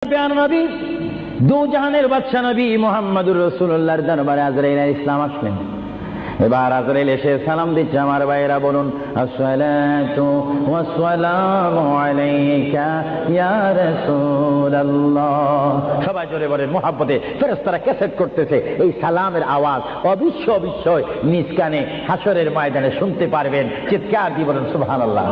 প্যার নবী, দু জাহানের বাদশা নবী মুহাম্মদুর রাসূলুল্লাহর দরবারে আজরাইল আলাইহিস সালাম আসলেন। এবার আজরাইল এসে সালাম দিচ্ছে। আমার ভাইয়েরা বলুন, আসসালাতু ওয়াসসালামু আলাইকা ইয়া রাসূলুল্লাহ। সবাই জোরে বলেন মুহাব্বতে। ফেরেশতারা ক্যাসেট করতেছে, এই সালামের আওয়াজ অবিশ্বয় নিজ কানে হাসরের ময়দানে শুনতে পারবেন। চিৎকার দিয়ে বলেন সুবহানাল্লাহ।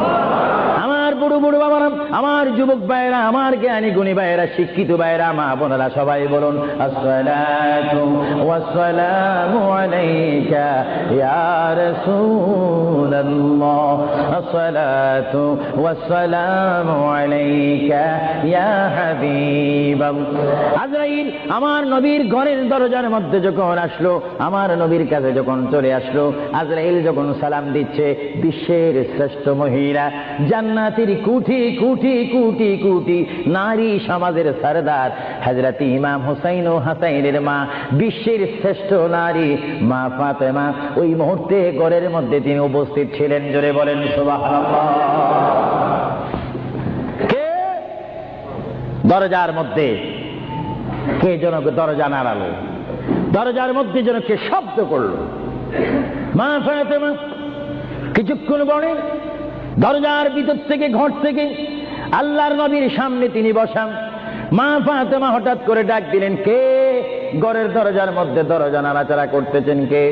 আমার বুড়ো বুড়ো বাবারা, আমার যুবক ভাইয়েরা, আমার জ্ঞানী গুণী ভাইয়েরা, শিক্ষিত ভাইয়েরা, মা বোনেরা, সবাই বলুন আসসালাতু ওয়াসসালামু আলাইকা ইয়া রাসূলুল্লাহ, আসসালাতু ওয়াসসালামু আলাইকা ইয়া হাবিবাল্লাহ। আজরাইল আমার নবীর ঘরের দরজার মধ্যে যখন আসলো, আমার নবীর কাছে যখন চলে আসলো, আজরাইল যখন সালাম দিচ্ছে, বিশ্বের শ্রেষ্ঠ মহিলা, জান্নাতের কোটি কোটি কোটি কোটি নারী সমাজের সরদার হযরত ইমাম হুসাইন ও হাসাইনের মা, বিশ্বের শ্রেষ্ঠ নারী মা ফাতেমা ওই মুহূর্তে ঘরের মধ্যে তিনি উপস্থিত ছিলেন। জোরে বলেন সুবহানাল্লাহ। কে দরজার মধ্যে? কে যেন দরজা নাড়ালো, দরজার মধ্যে যেন কে শব্দ করলো। মা ফাতেমা কিছুক্ষণ পরে দরজার ভিতর থেকে, ঘর থেকে আল্লাহর নবীর সামনে তিনি বসান। মা ফাতেমা হঠাৎ করে ডাক দিলেন, কে ঘরের দরজার মধ্যে দরজা নাড়াচাড়া করতেছেন? কে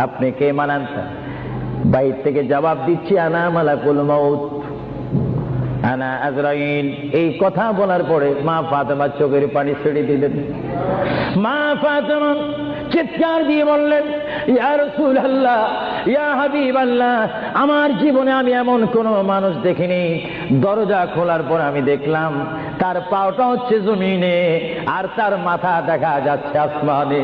আপনি? কে মানান? বাইর থেকে জবাব দিচ্ছি, আনা মালাকুল মউত, আনা আজরাইল। এই কথা বলার পরে মা ফাতেমা চোখের পানি ছেড়ে দিলেন। মা ফাতেমা চিৎকার দিয়ে বললেন, ইয়া রাসূলুল্লাহ, ইয়া হাবিবাল্লাহ, আমার জীবনে আমি এমন কোন মানুষ দেখিনি। দরজা খোলার পর আমি দেখলাম তার পাওটা হচ্ছে জমিনে আর তার মাথা দেখা যাচ্ছে আসমানে।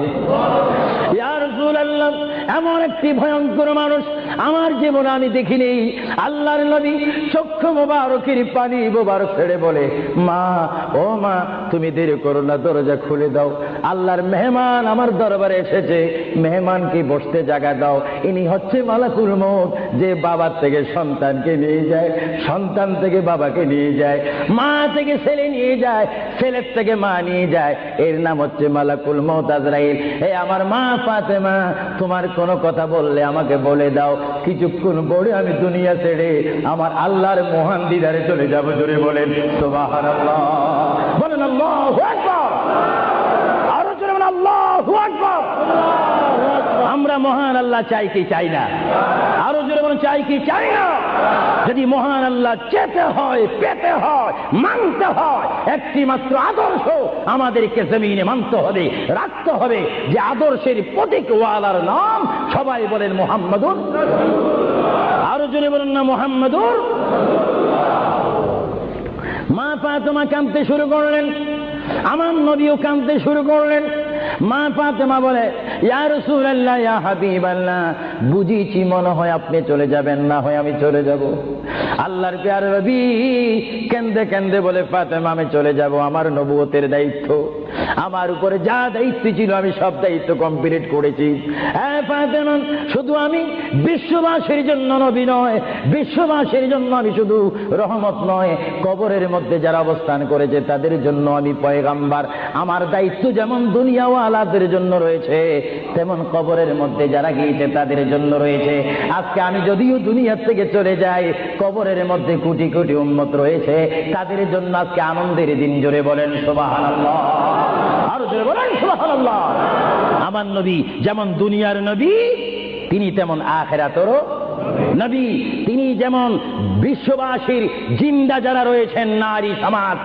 ইয়া রাসূলুল্লাহ, এমন একটি ভয়ঙ্কর মানুষ আমার জীবনে আমি দেখিনি। আল্লাহর নবী চক্ষু মোবারকের পানি মোবারক ছেড়ে বলে, মা, ও মা, তুমি দেরি করো না, দরজা খুলে দাও। আল্লাহর মেহমান আমার দরবারে এসেছে, মেহমানকে বসতে জায়গা দাও। ইনি হচ্ছে মালাকুল মউত, যে বাবার থেকে সন্তানকে নিয়ে যায়, সন্তান থেকে বাবাকে নিয়ে যায়, মা থেকে ছেলে নিয়ে যায়, ছেলের থেকে মা নিয়ে যায়। এর নাম হচ্ছে মালাকুল মউত আজরাইল। এই আমার মা ফাতেমা, তোমার কোনো কথা বললে আমাকে বলে দাও, কিছুক্ষণ পরে আমি দুনিয়া ছেড়ে আমার আল্লাহর মহান দিদারে চলে যাব। জোরে বলেন সুবহানাল্লাহ। বলেন আল্লাহু আকবার। আরো জোরে বলেন আল্লাহু আকবার। আমরা মহান আল্লাহ চাই কি চাই না? আরো জোরে বলেন চাই কি চাই না? যদি মহান আল্লাহ চেতে হয়, পেতে হয়, মানতে হয়, একটি মাত্র আদর্শ আমাদেরকে জমিনে মানতে হবে, রাখতে হবে। যে আদর্শের প্রতীক ওয়ালার নাম সবাই বলেন মুহাম্মাদুর। আরো জোরে বলেন না মুহাম্মাদুর। মা ফাতেমা কাঁদতে শুরু করলেন, আমার নবীও কাঁদতে শুরু করলেন। মা ফাতেমা বলে, ইয়া রাসূলুল্লাহ, ইয়া হাবিবাল্লাহ, বুঝিছি মনে হয় আপনি চলে যাবেন, না হয় আমি চলে যাব। আল্লাহর প্যারে নবী কেন্দে কেন্দে বলে, ফাতেমা, আমি চলে যাব। আমার নবুয়তের দায়িত্ব, আমার উপরে যা দায়িত্ব ছিল আমি সব দায়িত্ব কমপ্লিট করেছি। হ্যাঁ ফাতেমা, শুধু আমি বিশ্ববাসীর জন্য নবী নয়, বিশ্ববাসীর জন্য আমি শুধু রহমত নয়, কবরের মধ্যে যারা অবস্থান করেছে তাদের জন্য আমি পয়গাম্বার। আমার দায়িত্ব যেমন দুনিয়াওয়ালাদের জন্য রয়েছে, তেমন কবরের মধ্যে যারা গিয়েছে তাদের জন্য রয়েছে। আজকে আমি যদিও দুনিয়া থেকে চলে যাই, কবরের মধ্যে কোটি কোটি উম্মত রয়েছে, তাদের জন্য আজকে আনন্দের দিন। জোরে বলেন সুবহানাল্লাহ। আরো জোরে বলেন সুবহানাল্লাহ। আমার নবী যেমন দুনিয়ার নবী, তিনি তেমন আখিরাতেরও নবী। তিনি যেমন বিশ্ববাসীর জিন্দা যারা রয়েছেন, নারী সমাজ,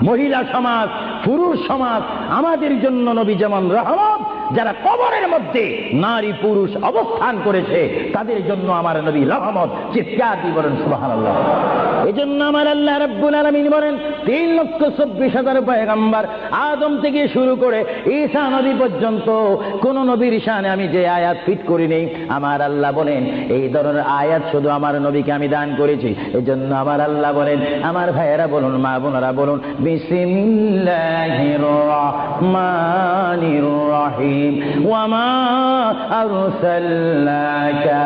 মহিলা সমাজ, পুরুষ সমাজ, আমাদের জন্য নবী যেমন রহমত। যারা কবরের মধ্যে নারী পুরুষ অবস্থান করেছে তাদের জন্য আমার নবী রহমত। চিৎকার দিয়ে বলেন সুবহানাল্লাহ। এজন্য আমার আল্লাহ রাব্বুল আলামিন বলেন, 3,24,000 পয়গম্বর আদম থেকে শুরু করে ঈসা নবী পর্যন্ত কোন নবীর শানে আমি যে আয়াত ফিট করি নেই, আমার আল্লাহ বলেন এই ধরনের আয়াত শুধু আমার নবীকে আমি দান করেছি। এজন্য আমার আল্লাহ বলেন, আমার ভাইয়েরা বলুন, মা বোনেরা বলুন, বিসমিল্লাহির রহমানির রহিম, ওয়া মা আরসালনাকা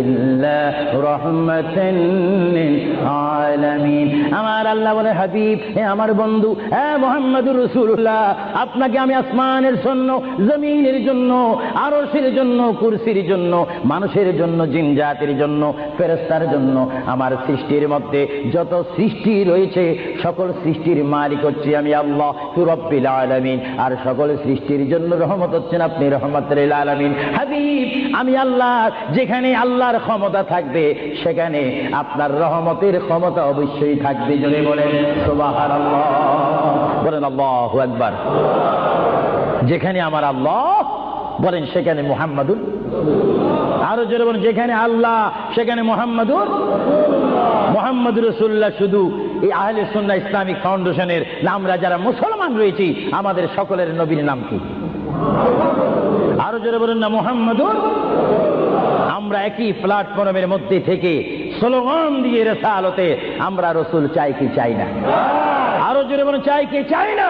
ইল্লা রাহমাতান লিল আলামিন। আমার আল্লাহ বলে, হাবিব, হে আমার বন্ধু, হে মুহাম্মদুর রাসূলুল্লাহ, আপনাকে আমি আসমানের জন্য, জমিনের জন্য, আরশের জন্য, কুরসির জন্য, মানুষের জন্য, জিন জাতির জন্য, ফেরেশতার জন্য, আমার সৃষ্টির মধ্যে যত সৃষ্টি রয়েছে সকল সৃষ্টির মালিক হচ্ছে আমি আল্লাহ রব্বিল আলামিন। আর সকল সৃষ্টির জন্য রহমত হচ্ছেন আপনি রহমাতুল লিল আলামিন। হাবিব, আমি আল্লাহ, যেখানে আল্লাহর ক্ষমতা থাকবে সেখানে আপনার রহমতের ক্ষমতা অবশ্যই থাকবে। জোরে বলেন সুবহানাল্লাহ, বলেন আল্লাহু আকবার। যেখানে আমার আল্লাহ বলেন সেখানে মুহাম্মাদুর, আরো জোরে বলেন, যেখানে আল্লাহ সেখানে মুহাম্মাদুর রাসূলুল্লাহ। শুধু এই আহলে সুন্নাহ ইসলামিক ফাউন্ডেশনের আমরা যারা মুসলমান রয়েছি, আমাদের সকলের নবীর নাম কি? আরো জোরে বলেন না, মুহাম্মাদুর। আমরা একই প্ল্যাটফর্মের মধ্যে থেকে স্লোগান দিয়ে রিসালাতে আমরা রাসূল চাই কি চাই না? আরো জোরে বলেন, চাই কি চাই না?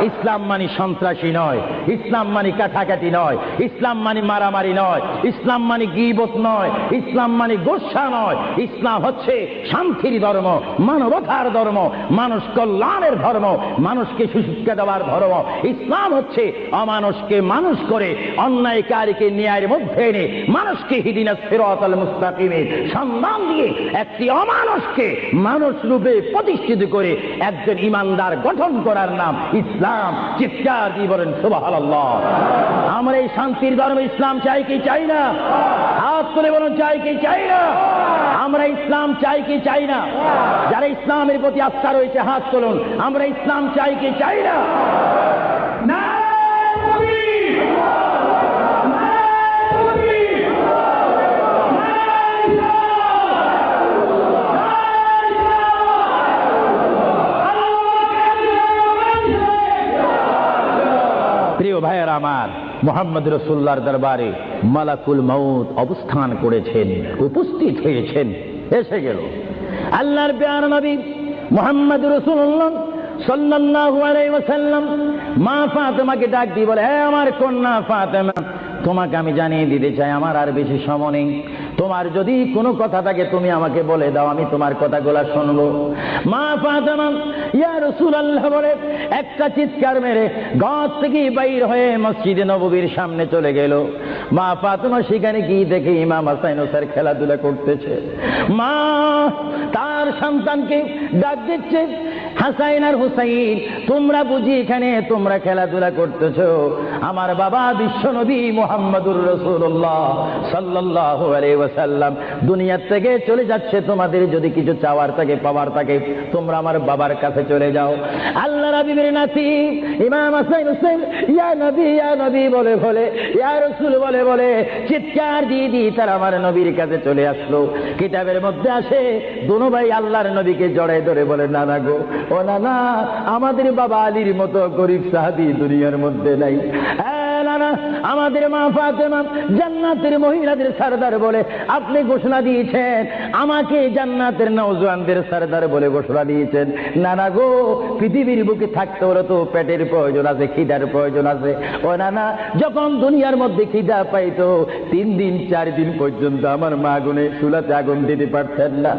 ইসলাম মানে সন্ত্রাসী নয়, ইসলাম মানে কাটাকাটি নয়, ইসলাম মানে মারামারি নয়, ইসলাম মানে গীবত নয়, ইসলাম মানে গোসা নয়। ইসলাম হচ্ছে শান্তির ধর্ম, মানবতার ধর্ম, মানুষ কল্যাণের ধর্ম, মানুষকে সুশিক্ষা দেওয়ার ধর্ম। ইসলাম হচ্ছে অমানুষকে মানুষ করে, অন্যায়কারীকে ন্যায়ের মধ্যে এনে মানুষকে হিদিনাস সিরাতাল মুস্তাকিমের সন্ধান দিয়ে একটি অমানুষকে মানুষ রূপে প্রতিষ্ঠিত করে একজন ইমানদার গঠন করার নাম ইসলাম। চিৎকার দিয়ে বলেন সুবহানাল্লাহ। আমরা এই শান্তির ধর্ম ইসলাম চাই কি চাই না? হাত তুলে বলুন, চাই কি চাই না? আমরা ইসলাম চাই কি চাই না? যারা ইসলামের প্রতি আস্থা রয়েছে হাত তুলুন। আমরা ইসলাম চাই কি চাই না? প্রিয় ভাইয়েরা আমার, মুহাম্মদ রাসূলুল্লাহর দরবারে মালাকুল মউত অবস্থান করেছেন, উপস্থিত হয়েছেন, এসে গেল আল্লাহর প্রিয় নবী মুহাম্মদ রাসূলুল্লাহ সাল্লাল্লাহু আলাইহি ওয়াসাল্লাম। মা ফাতেমাকে ডাক দিয়ে বলে, হে আমার কন্যা ফাতেমা, তোমাকে আমি জানিয়ে দিতে চাই আমার আর বেশি সময় নেই। তোমার যদি কোনো কথা থাকে তুমি আমাকে বলে দাও, আমি তোমার কথাগুলো শুনবো। মা ফাতেমা ইয়া রাসূলুল্লাহ বলে একটা চিৎকার মেরে ঘর থেকে বাইর হয়ে মসজিদে নববীর সামনে চলে গেল। মা ফাতেমা সেখানে গিয়ে দেখে ইমাম হাসান হোসেন খেলাধুলা করতেছে। মা তার সন্তানকে ডাক দিচ্ছে, হাসাইন আর হুসাইন, তোমরা বুঝি এখানে তোমরা খেলাধুলা করতেছো? আমার বাবা বিশ্বনবী মুহাম্মদুর রাসূলুল্লাহ সাল্লাল্লাহু আলাইহি ওয়াসাল্লাম দুনিয়া থেকে চলে যাচ্ছে। তোমাদের যদি কিছু চাওয়ার থাকে, পাওয়ার থাকে, তোমরা আমার বাবার কাছে চলে যাও। আল্লাহ নবীর নাতি ইমাম হাসান হোসেন ইয়া নবী বলে বলে, ইয়া রাসূল বলে বলে চিৎকার দিয়ে দিয়ে তারা আমার নবীর কাছে চলে আসলো। কিতাবের মধ্যে আসে দুনো ভাই আল্লাহর নবীকে জড়ায় ধরে বলে, নানা গো, ও নানা, আমাদের বাবা আলীর মতো গরিব সাহাবী দুনিয়ার মধ্যে নাই। নানা, আমাদের মা ফাতেমা জান্নাতের মহিলাদের সরদার বলে আপনি ঘোষণা দিয়েছেন, আমাকে জান্নাতের নওজওয়ানদের সরদার বলে ঘোষণা দিয়েছেন। নানা গো, পৃথিবীর বুকে থাকতে হলে তো পেটের প্রয়োজন আছে, খিদার প্রয়োজন আছে। ও নানা, যখন দুনিয়ার মধ্যে খিদা পাইতো 3 দিন 4 দিন পর্যন্ত আমার মা গুনে চুলাতে আগুন দিতে পারতেন না।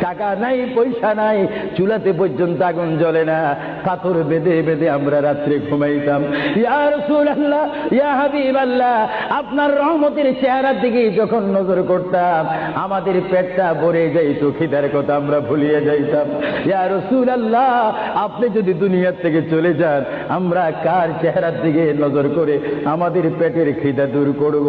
টাকা নাই, পয়সা নাই, চুলাতে পর্যন্ত আগুন জ্বলে না, পাথর বেঁধে বেঁধে আমরা রাত্রে ঘুমাইতাম। ইয়া রাসূলুল্লাহ, ইয়া হাবিবাল্লাহ, আপনার রহমতের চেহারার দিকে যখন নজর করতাম আমাদের পেটটা ভরে যাইত, খিদার কথা আমরা ভুলিয়ে যাইতাম। ইয়া রাসূলুল্লাহ, আপনি যদি দুনিয়া থেকে চলে যান আমরা কার চেহারার দিকে নজর করে আমাদের পেটের খিদা দূর করব?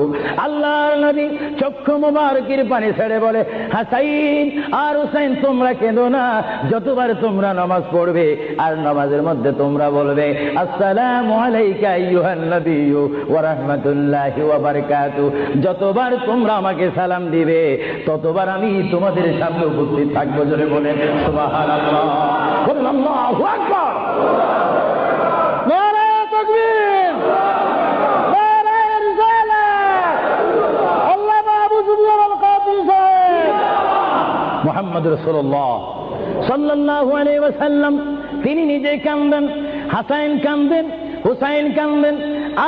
আল্লাহর নবী চক্ষু মুবারকের পানি ছেড়ে বলে, হাসাইন আর হুসাইন, তোমরা কেঁদো না। যতবার তোমরা নামাজ পড়বে আর নামাজের মধ্যে তোমরা বলবে আসসালামু আলাইকা আইয়ুহান নবিয়্যু ওয়া রাহমাতুল্লাহি ওয়া বারাকাতুহু, যতবার তোমরা আমাকে সালাম দিবে ততবার আমি তোমাদের সামনে উপস্থিত থাকবো। জোরে বলেন সুবহানাল্লাহ, বলেন আল্লাহু আকবার, নারে তাকবীর, নারে রিসালাত, আল্লাহ আবু সুফিয়ান আল কাদিসি সাহেব। মুহাম্মদ রাসূলুল্লাহ সাল্লাল্লাহু আলাইহি ওয়াসাল্লাম তিনি নিজে কাঁদেন, হাসাইন কাঁদেন, হুসাইন কাঁদেন,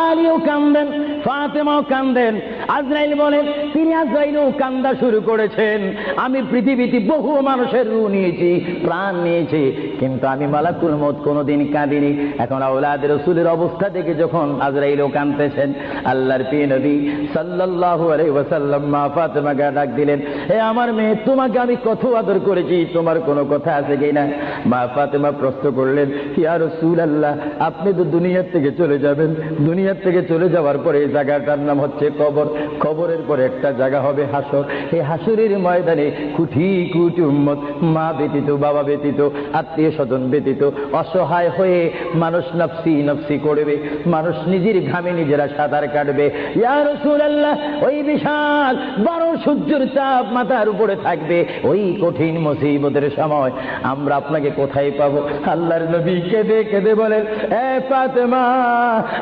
আলীও কাঁদেন। ফাতেমাও কান্দেন। আজরাইল বলেন, তিনি আজরাইলও কান্দা শুরু করেছেন। আমি পৃথিবীতে বহু মানুষের রূহ নিয়েছি, প্রাণ নিয়েছি, কিন্তু আমি মালাকুল মউত কোনোদিন কাঁদিনি। এখন আওলাদ রাসূলের অবস্থা দেখে যখন আজরাইলও কাঁদতেছেন, আল্লাহর প্রিয় নবী সাল্লাল্লাহু আলাইহি ওয়াসাল্লাম মা ফাতেমাকে ডাক দিলেন, হে আমার মেয়ে, তোমাকে আমি কত আদর করেছি, তোমার কোনো কথা আছে কিনা? মা ফাতেমা প্রশ্ন করলেন, ইয়া রাসূলুল্লাহ, আপনি তো দুনিয়া থেকে চলে যাবেন, দুনিয়া থেকে চলে যাওয়ার পরে এই জায়গাটার নাম হচ্ছে কবর, কবরের পরে একটা জায়গা হবে হাসর। এই হাসরের ময়দানে কোটি কোটি উম্মত, মা ব্যতীত, বাবা ব্যতীত, আত্মীয় স্বজন ব্যতীত অসহায় হয়ে মানুষ নফসি নফসি করবে, মানুষ নিজের ঘামে নিজেরা সাঁতার কাটবে। ইয়া রাসূলুল্লাহ, ওই বিশাল বড় সূর্যের চাপ মাথার উপরে থাকবে, ওই কঠিন মুসিবতের সময় আমরা আপনাকে কোথায় পাবো? আল্লাহর নবী কেঁদে কেঁদে বলেন, এ ফাতেমা,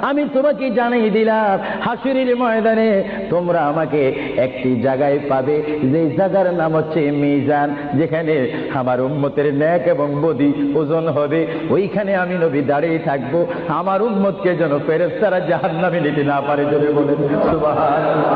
আমি তোমাকে জানিয়ে দিলাম, হাসরের ময়দানে তোমরা আমাকে একটি জায়গায় পাবে, যে জায়গার নাম হচ্ছে মিজান, যেখানে আমার উম্মতের নেক এবং বদি ওজন হবে। ওইখানে আমি নবী দাঁড়িয়ে থাকবো, আমার উম্মতকে যেন ফেরেশতারা জাহান্নামে নিতে না পারে। জোরে বলেন সুবহানাল্লাহ।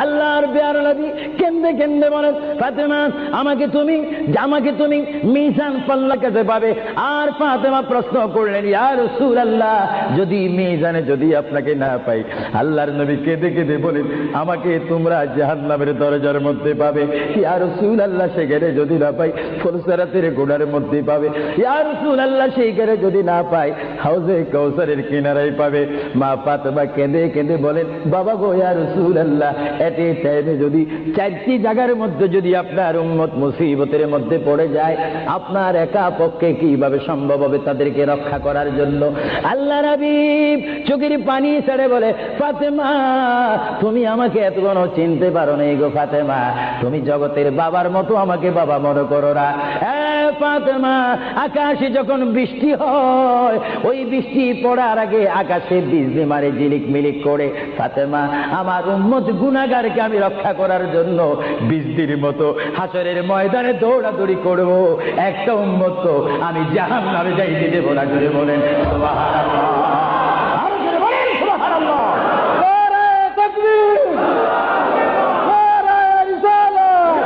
আল্লাহর প্রিয় নবী কেঁদে কেঁদে বলেন, ফাতেমা, আমাকে তুমি মিজান পাল্লা কাছে পাবে। আর ফাতেমা প্রশ্ন করলেন, ইয়া রাসূলুল্লাহ, যদি মিজানে যদি আপনাকে না পাই? আল্লাহর নবী কেঁদে কেঁদে বলেন, আমাকে তোমরা জাহান্নামের দরজার মধ্যে পাবে। ইয়া রাসূলুল্লাহ, সেখানে যদি না পাই ফুলসিরাতের গোড়ার মধ্যে পাবে। ইয়া রাসূলুল্লাহ, সেইখানে যদি না পাই হাউজে কাউসারের কিনারায় পাবে। মা ফাতেমা কেঁদে কেঁদে বলেন, বাবা গো, ইয়া রাসূলুল্লাহ, এট এ টাইমে যদি চারটি জায়গার মধ্যে যদি আপনার উম্মত মুসিবতের মধ্যে পড়ে যায়, আপনার একা পক্ষে কিভাবে সম্ভব হবে তাদেরকে রক্ষা করার জন্য? আল্লাহ হাবিব চোখের পানি ছেড়ে বলে, ফাতেমা, তুমি আমাকে এতক্ষণ চিনতে পারো না গো ফাতেমা, তুমি জগতের বাবার মতো আমাকে বাবা মনে করো না। ফাতেমা, আকাশে যখন বৃষ্টি হয়, ওই বৃষ্টি পড়ার আগে আকাশে বিজলি মারে ঝিলিক মিলিক করে। ফাতেমা, আমার উম্মত গুনাহগারকে আমি রক্ষা করার জন্য বিজলির মতো হাসরের ময়দানে দৌড়াদৌড়ি করব, একটা উম্মত তো আমি জাহান্নামে যাইতে দেব না। জোরে বলেন সুবহানাল্লাহ। আরো জোরে বলেন সুবহানাল্লাহ। নারে তাকবীর, নারে রিসালাত।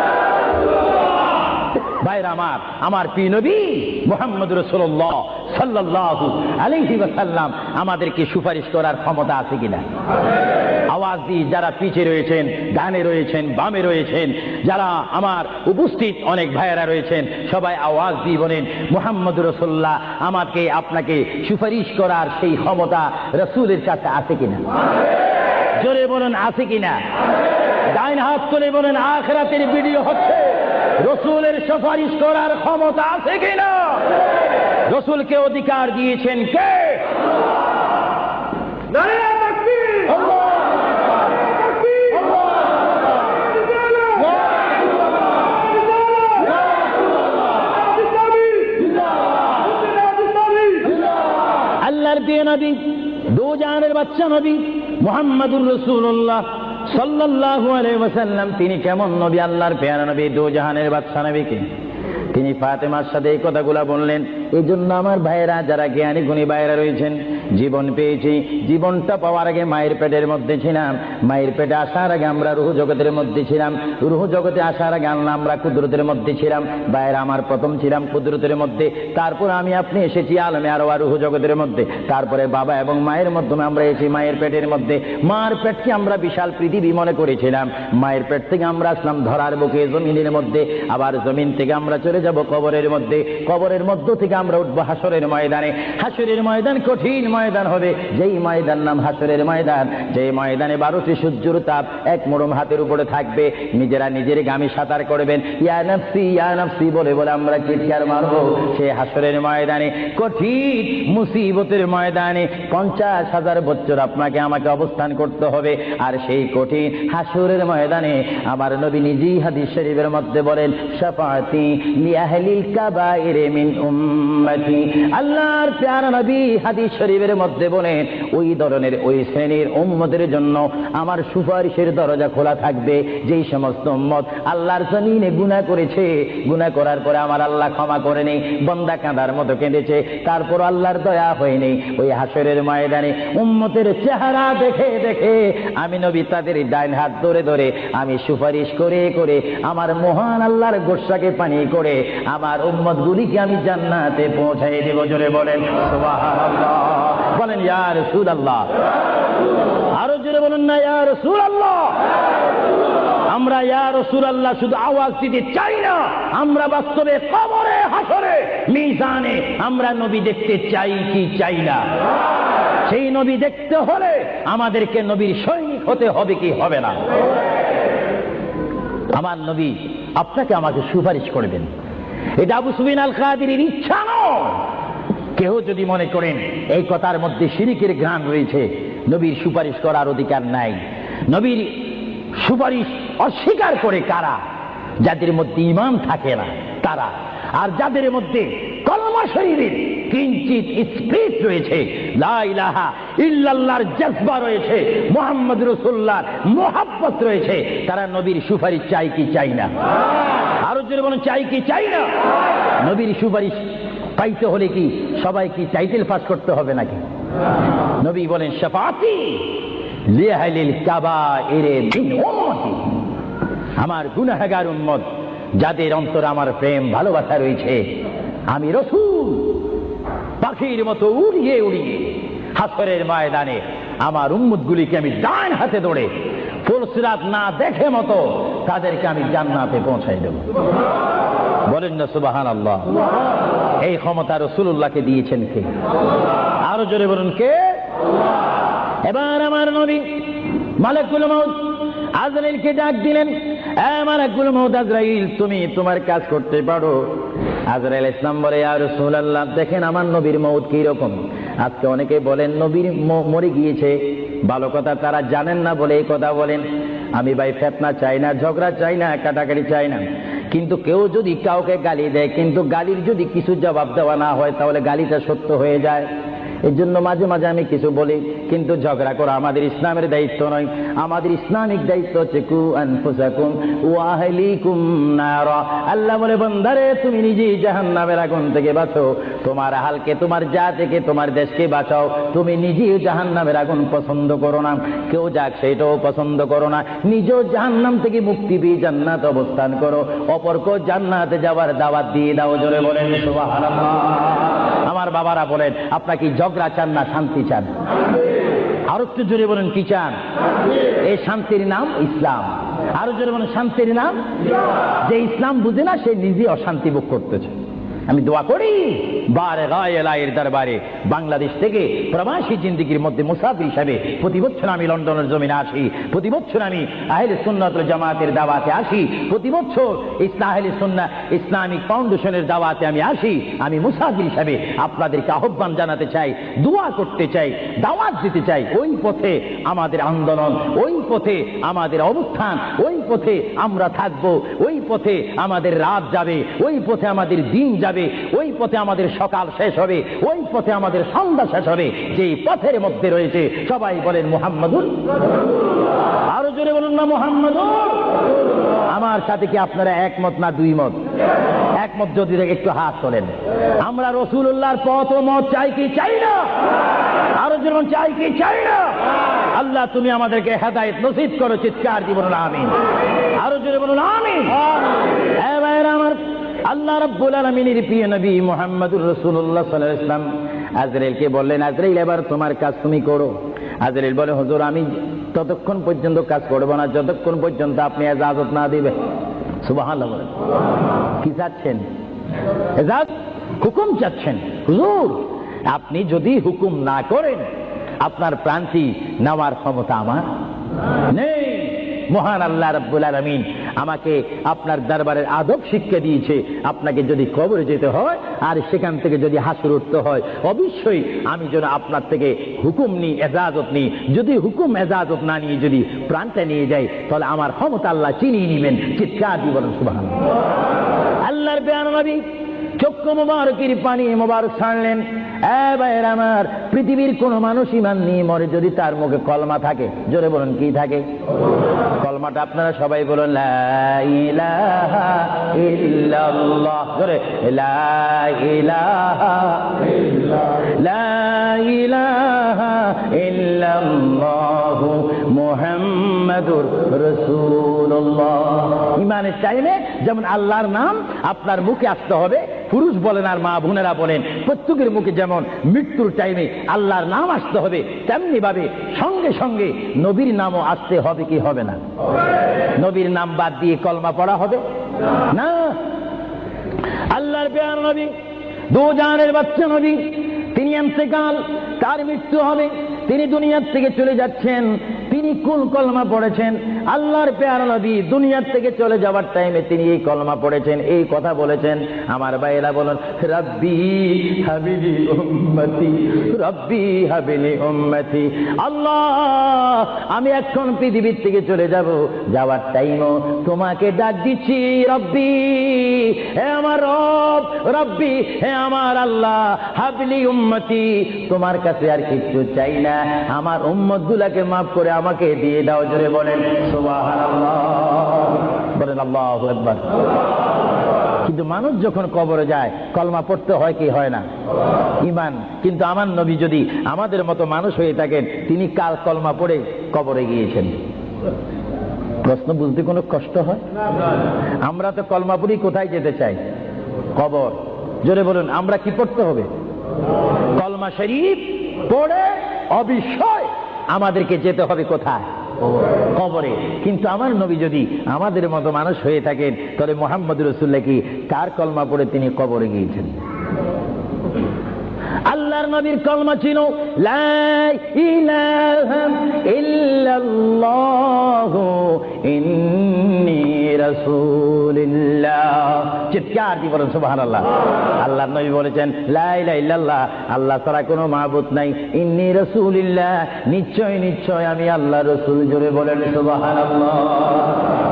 ভাইরা আমার প্রিয় নবী মুহাম্মদ রাসূলুল্লাহ সাল্লাল্লাহু আলাইহি ওয়াসাল্লাম আমাদেরকে সুপারিশ করার ক্ষমতা আছে কিনা? আওয়াজ দিয়ে যারা পিছে রয়েছেন, ডানে রয়েছেন, বামে রয়েছেন, যারা আমার উপস্থিত অনেক ভাইয়েরা রয়েছেন, সবাই আওয়াজ দিয়ে বলেন, মুহাম্মদ রাসূলুল্লাহ আমাকে আপনাকে সুপারিশ করার সেই ক্ষমতা রাসূলের কাছে আছে কিনা? জোরে বলেন, আছে কিনা? ডাইন হাত তুলে বলেন, আখিরাতের ভিডিও হচ্ছে, রাসূলের সুপারিশ করার ক্ষমতা আছে কিনা? রাসূলকে অধিকার দিয়েছেন কে? নারে তাকবীর, আল্লাহু আকবার, তাকবীর, আল্লাহর প্রিয় নবী, দু জাহানের বাদশা নবী মুহাম্মদুর রাসূলুল্লাহ সাল্লাল্লাহু আলাইহি ওয়াসাল্লাম, তিনি কেমন নবী? আল্লাহর প্রিয় নবী, দু জাহানের বাদশা নবীকে তিনি ফাতেমার সাথে এই কথাগুলা বললেন। এই জন্য আমার ভাইয়েরা, যারা জ্ঞানী গুণী ভাইয়েরা রয়েছেন, জীবন পেয়েছি, জীবনটা পাওয়ার আগে মায়ের পেটের মধ্যে ছিলাম, মায়ের পেটে আসার আগে আমরা রূহ জগতের মধ্যে ছিলাম, রূহ জগতে আসার আগে আমরা কুদরতের মধ্যে ছিলাম। ভাইয়েরা আমার, প্রথম ছিলাম কুদরতের মধ্যে, তারপর আমি আপনি এসেছি আলমে আরওয়াহ রূহ জগতের মধ্যে, তারপরে বাবা এবং মায়ের মাধ্যমে আমরা এসেছি মায়ের পেটের মধ্যে। মার পেটকে আমরা বিশাল পৃথিবী মনে করেছিলাম, মায়ের পেট থেকে আমরা আসলাম ধরার বুকে জমিনের মধ্যে, আবার জমিন থেকে আমরা চলে যাব কবরের মধ্যে, কবরের মধ্য থেকে আমরা উঠবো হাসরের ময়দানে। হাসরের ময়দান কঠিন ময়দান হবে, যেই ময়দান নাম হাসরের ময়দান, যেই ময়দানে 12টি সূর্যের তাপ এক মোড়ম হাতের উপরে থাকবে, নিজেরা নিজের গামে সাঁতার করবেন, ইয়া নাফসি বলে বলে আমরা চিৎকার মারবো। সেই হাসরের ময়দানে, কঠিন মুসিবতের ময়দানে 50,000 বছর আপনাকে আমাকে অবস্থান করতে হবে। আর সেই কঠিন হাসরের ময়দানে আমার নবী নিজেই হাদিস শরীফের মধ্যে বলেন, শাফাআতি লিআহলিল কাবাইর মিন উম্মতি। আল্লাহর প্যারা নবী হাদিস শরীফের মধ্যে বলেন, ওই ধরনের ওই শ্রেণীর উম্মতের জন্য আমার সুপারিশের দরজা খোলা থাকবে, যেই সমস্ত উম্মত আল্লাহর জমিনে গুনাহ করেছে, গুনাহ করার পরে আমার আল্লাহ ক্ষমা করেনি, বান্দা কাঁদার মতো কেঁদেছে, তারপর আল্লাহর দয়া হয়নি, ওই হাসরের ময়দানে উম্মতের চেহারা দেখে দেখে আমি নবী তাদের ডাইন হাত ধরে ধরে আমি সুপারিশ করে করে আমার মহান আল্লাহর গোসাকে পানি করে আমার উম্মতগুলিকে আমি জান্নাতে পৌঁছাই দেব। জোরে বলেন সুবহানাল্লাহ, বলেন ইয়া রাসূলুল্লাহ, আরো জোরে বলেন না ইয়া রাসূলুল্লাহ। আমরা ইয়া রাসূলুল্লাহ শুধু আওয়াজ দিতে চাই না, আমরা বাস্তবে কবরে হাসরে মিজানে আমরা নবী দেখতে চাই কি চাই না? সেই নবী দেখতে হলে আমাদেরকে নবীর সৈনিক হতে হবে কি হবে না? আমার নবী আপনাকে আমাকে সুপারিশ করবেন, এটা আবু সুফিয়ান আল কাদিরের ইচ্ছা নয়। কেউ যদি মনে করেন এই কথার মধ্যে শিরকের ঘ্রাণ রয়েছে, নবীর সুপারিশ করার অধিকার নাই। নবীর সুপারিশ অস্বীকার করে কারা? যাদের মধ্যে ঈমান থাকে না তারা, আর যাদের মধ্যে কলমা শরীফের কিঞ্চিত স্পিরিট রয়েছে, লা ইলাহা ইল্লাল্লাহর জজবা রয়েছে, মুহাম্মদ রাসূলুল্লাহর মুহাব্বত রয়েছে, তারা নবীর সুপারিশ চাই কি চাই না? আরো জোরে বলেন চাই কি চাই না? নবীর সুপারিশ পাইতে হলে কি সবাই কি টাইটেল পাস করতে হবে নাকি? নবী বলেন শাফাআতি লিআহলিল কাবাইরে মিন উম্মতি, আমার গুনাহগার উম্মত যাদের অন্তরে আমার প্রেম ভালোবাসা রয়েছে, আমি রাসূল পাখির মতো উড়িয়ে উড়িয়ে হাসরের ময়দানে আমার উম্মতগুলিকে আমি ডান হাতে ধরে ফুলসিরাত না দেখে মতো তাদেরকে আমি জান্নাতে পৌঁছাই দেব। বলেন না সুবহানাল্লাহ। এই ক্ষমতা রাসূলুল্লাহকে দিয়েছেন কে? আরো জোরে বলুন কে? এবার আমার নবী মালাকুল মউত আজরাইলকে ডাক দিলেন, মালাকুল মউত আজরাইল, তুমি তোমার কাজ করতে পারো। আজরাইল ইসলাম বলে, ইয়া রাসূলুল্লাহ, দেখেন আমার নবীর মউত কি রকম। আজকে অনেকে বলেন নবীর মরে গিয়েছে, ভালো কথা তারা জানেন না বলে এই কথা বলেন। আমি ভাই ফিতনা চাই না, ঝগড়া চাই না, কাটাকাটি চাই না, কিন্তু কেউ যদি কাউকে গালি দেয়, কিন্তু গালির যদি কিছু জবাব দেওয়া না হয় তাহলে গালিটা সত্য হয়ে যায়। এর জন্য মাঝে মাঝে আমি কিছু বলি, কিন্তু ঝগড়া করা আমাদের ইসলামের দায়িত্ব নয়। আমাদের ইসলামিক দায়িত্ব হচ্ছে কু আনফুসাকুম ওয়া আহলিকুম নারা। আল্লাহ বলে, বান্দারে তুমি নিজেই জাহান্নামের আগুন থেকে বাঁচো, তোমার আহলকে, তোমার জাতিকে, তোমার দেশকে বাঁচাও। তুমি নিজেই জাহান্নামের আগুন পছন্দ করো না, কেউ যাক সেটাও পছন্দ করো না, নিজেও জাহান্নাম থেকে মুক্তি পেয়ে জান্নাত অবস্থান করো, অপরকেও জান্নাতে যাওয়ার দাওয়াত দিয়ে দাও। জোরে বলেন সুবহানাল্লাহ। আমার বাবারা বলেন, আপনারা কি ঝগড়া চান না শান্তি চান? আরো একটু জোরে বলেন কি চান? এই শান্তির নাম ইসলাম। আরো জোরে বলেন শান্তির নাম। যে ইসলাম বুঝে না সে নিজে অশান্তি ভোগ করতেছে। আমি দোয়া করি বারে গায়ের দরবারে বাংলাদেশ থেকে প্রবাসী জিন্দেগির মধ্যে মুসাফির হিসাবে প্রতি বছর আমি লন্ডনের জমিনে আসি, প্রতি বছর আমি আহলে সুন্নাত ওয়াল জামাতের দাওয়াতে আসি, প্রতি বছর আহলে সুন্নাহ ইসলামিক ফাউন্ডেশনের দাওয়াতে আমি আসি। আমি মুসাফির হিসাবে আপনাদেরকে আহ্বান জানাতে চাই, দোয়া করতে চাই, দাওয়াত দিতে চাই। ওই পথে আমাদের আন্দোলন, ওই পথে আমাদের অবস্থান, ওই পথে আমরা থাকবো, ওই পথে আমাদের রাত যাবে, ওই পথে আমাদের দিন যাবে, ওই পথে আমাদের সকাল শেষ হবে, ওই পথে আমাদের সন্ধ্যা শেষ হবে। যেই পথের মধ্যে রয়েছে সবাই বলেন মুহাম্মাদুর। আরো জোরে বলুন না মুহাম্মাদুর। আমার সাথে কি আপনারা একমত না দুই মত? একমত যদি একটু হাত তোলেন। আমরা রাসূলুল্লাহর পথ ও মত চাই কি চাই না? আরো জোরে চাই কি চাই না? আল্লাহ তুমি আমাদেরকে হেদায়েত নসিব করো, চিৎকার দিয়ে বলুন আমিন। আরো জোরে বলুন আমিন। হে ভাইরা আমার, আল্লাহ রাব্বুল আলামিনের প্রিয় নবী মুহাম্মদুর রাসূলুল্লাহ সাল্লাল্লাহু আলাইহি ওয়াসাল্লাম আজরাইলকে বললেন, আজরাইল এবার তোমার কাজ তুমি করো। আজরাইল বলে, হুজুর আমি ততক্ষণ পর্যন্ত কাজ করব না যতক্ষণ পর্যন্ত আপনি ইজাজত না দিবেন। সুবহানাল্লাহ বলেন। কি চাচ্ছেন? ইজাজত, হুকুম চাচ্ছেন। হুজুর আপনি যদি হুকুম না করেন আপনার প্রান্তি নেওয়ার ক্ষমতা আমার নেই। মহান আল্লাহ রাব্বুল আলামিন আমাকে আপনার দরবারের আদব শিক্ষা দিয়েছে, আপনাকে যদি কবরে যেতে হয় আর সেখান থেকে যদি হাসর উঠতে হয়, অবশ্যই আমি যেন আপনার থেকে হুকুম নিই, এজাজত নিই। যদি হুকুম এজাজত না নিয়ে যদি প্রাণটা নিয়ে যাই তাহলে আমার ক্ষমতা আল্লাহ চিনিয়ে নেবেন। চিৎকার দিয়ে বলেন সুবহানাল্লাহ। আল্লাহর প্রিয় নবী চক্ষু মোবারকের পানি মোবারক ছাড়লেন। ভাইয়ের আমার, পৃথিবীর কোন মানুষ ইমান নিয়ে মরে যদি তার মুখে কলমা থাকে, জোরে বলুন কি থাকে? কলমাটা আপনারা সবাই বলুন, লা ইলাহা ইল্লাল্লাহ। জোরে, লা ইলাহা ইল্লাল্লাহ, লা ইলাহা ইল্লাল্লাহু মুহাম্মাদুর রাসূলুল্লাহ। ইমানের টাইমে যেমন আল্লাহর নাম আপনার মুখে আসতে হবে, পুরুষ বলেন আর মা বোনেরা বলেন, প্রত্যেকের মুখে যেমন মৃত্যুর টাইমে আল্লাহর নাম আসতে হবে, তেমনি ভাবে সঙ্গে সঙ্গে নবীর নামও আসতে হবে কি হবে না? নবীর নাম বাদ দিয়ে কলমা পড়া হবে না। আল্লাহর প্যারা নবী, দু জাহানের বাচ্চা নবী, তিনি ইন্তেকাল, তার মৃত্যু হবে, তিনি দুনিয়ার থেকে চলে যাচ্ছেন। তিনি কোন কলমা পড়েছেন? আল্লাহর প্যারা নবী দুনিয়ার থেকে চলে যাওয়ার টাইমে তিনি এই কলমা পড়েছেন, এই কথা বলেছেন। আমার ভাইয়েরা বলেন, রাব্বি হাবিলি উম্মতি, রাব্বি হাবিলি উম্মতি। আল্লাহ, আমি এখন পৃথিবীর থেকে চলে যাব, যাওয়ার টাইমও তোমাকে ডাক দিচ্ছি, রব্বি, হে আমার রব, রব্বি, হে আমার আল্লাহ, হাবিলি উম্মতি, তোমার কাছে আর কিচ্ছু চাই না, আমার উম্মতগুলোকে মাফ করে আমাকে দিয়ে দাও। জোরে বলেন সুবহানাল্লাহ, বলেন আল্লাহু আকবার। কিন্তু মানুষ যখন কবরে যায় কলমা পড়তে হয় কি হয় না? ঈমান। কিন্তু আমার নবী যদি আমাদের মতো মানুষ হয়ে থাকেন, তিনি কাল কলমা পড়ে কবরে গিয়েছেন। প্রশ্ন বুঝতে কোনো কষ্ট হয়? আমরা তো কলমা পড়ি কোথায় যেতে চাই? কবর। জোরে বলুন, আমরা কি পড়তে হবে? কলমা শরীফ পড়ে অবশ্যই আমাদেরকে যেতে হবে কোথায়? কবরে। কিন্তু আমার নবী যদি আমাদের মতো মানুষ হয়ে থাকেন, তাহলে মুহাম্মদ রাসূলুল্লাহ কি কার কলমা পড়ে তিনি কবরে গিয়েছেন? আল্লাহর নবীর কলমা ছিল লা ইলাহা ইল্লাল্লাহু ইন্নী রাসূলুল্লাহ। চিৎকার দিয়ে বলেন সুবহানাল্লাহ। আল্লাহর নবী বলেছেন লা ইলাহা ইল্লাল্লাহ, আল্লাহ ছাড়া কোনো মাবুদ নাই, ইন্নী রাসূলুল্লাহ, নিশ্চয় নিশ্চয় আমি আল্লাহর রাসূল। জোরে বলেন সুবহানাল্লাহ।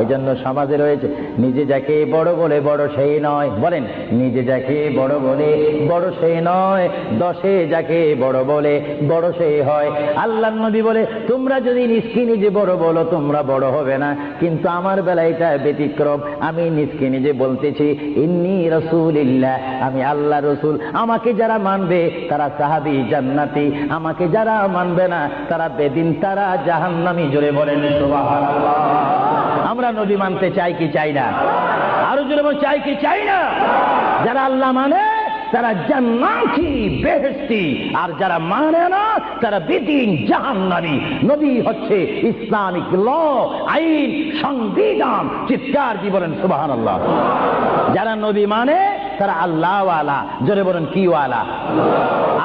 এই জন্য সমাজে রয়েছে, নিজে যাকে বড় বলে বড় সেই নয়। বলেন, নিজে যাকে বড় বলে বড় সেই নয়, দশে যাকে বড় বলে বড় সেই হয়। আল্লাহর নবী বলে, তোমরা যদি নিজকে নিজে বড় বলো তোমরা বড় হবে না, কিন্তু আমার বেলায় এটা ব্যতিক্রম। আমি নিজকে নিজে বলতেছি ইন্নী রাসূলুল্লাহ, আমি আল্লাহ রসুল। আমাকে যারা মানবে তারা সাহাবী জান্নাতি, আমাকে যারা মানবে না তারা বেদিন, তারা জাহান্নামী। জোরে বলেন সুবহানাল্লাহ। আমরা নবী মানতে চাই কি চাই না? আরো জোরে বল, চাই কি চাই না? যারা আল্লাহ মানে তারা জান্নাতি, বেহেশতি, আর যারা মানে না তারা বেদিন, জাহান্নামী। নবী হচ্ছে ইসলামিক ল, আইন, সংবিধান। চিৎকার দিয়ে বলেন সুবহানাল্লাহ। যারা নবী মানে তারা আল্লাহ ওয়ালা। জোরে বলেন কি ওয়ালা?